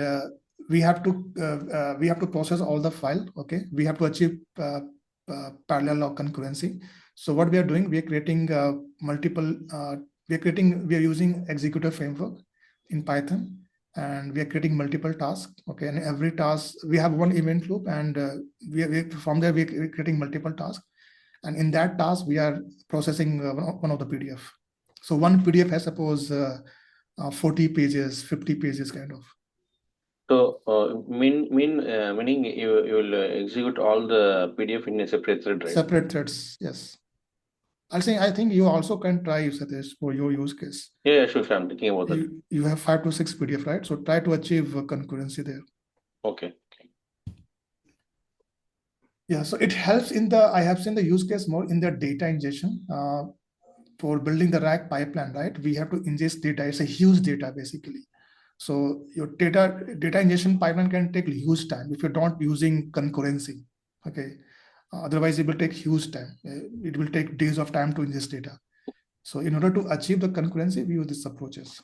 A: we have to process all the file. Okay, we have to achieve parallel or concurrency. So what we are doing, we are creating multiple. We are using executor framework in Python, and we are creating multiple tasks. Okay, and every task we have one event loop, and from there we are creating multiple tasks, and in that task we are processing one of the PDF. So one PDF has suppose 40 pages, 50 pages, kind of.
B: So meaning you will execute all the PDF in a separate thread, right?
A: Separate threads, yes. I think you also can try Satish for your use case.
B: Yeah, sure. I'm thinking about that.
A: You have 5 to 6 PDF, right? So try to achieve concurrency there.
B: Okay.
A: Yeah, so it helps I have seen the use case more in the data ingestion. For building the RAG pipeline, right? We have to ingest data. It's a huge data basically. So your data ingestion pipeline can take huge time if you're not using concurrency. Okay. Otherwise, it will take huge time. It will take days of time to ingest data. So in order to achieve the concurrency, we use these approaches.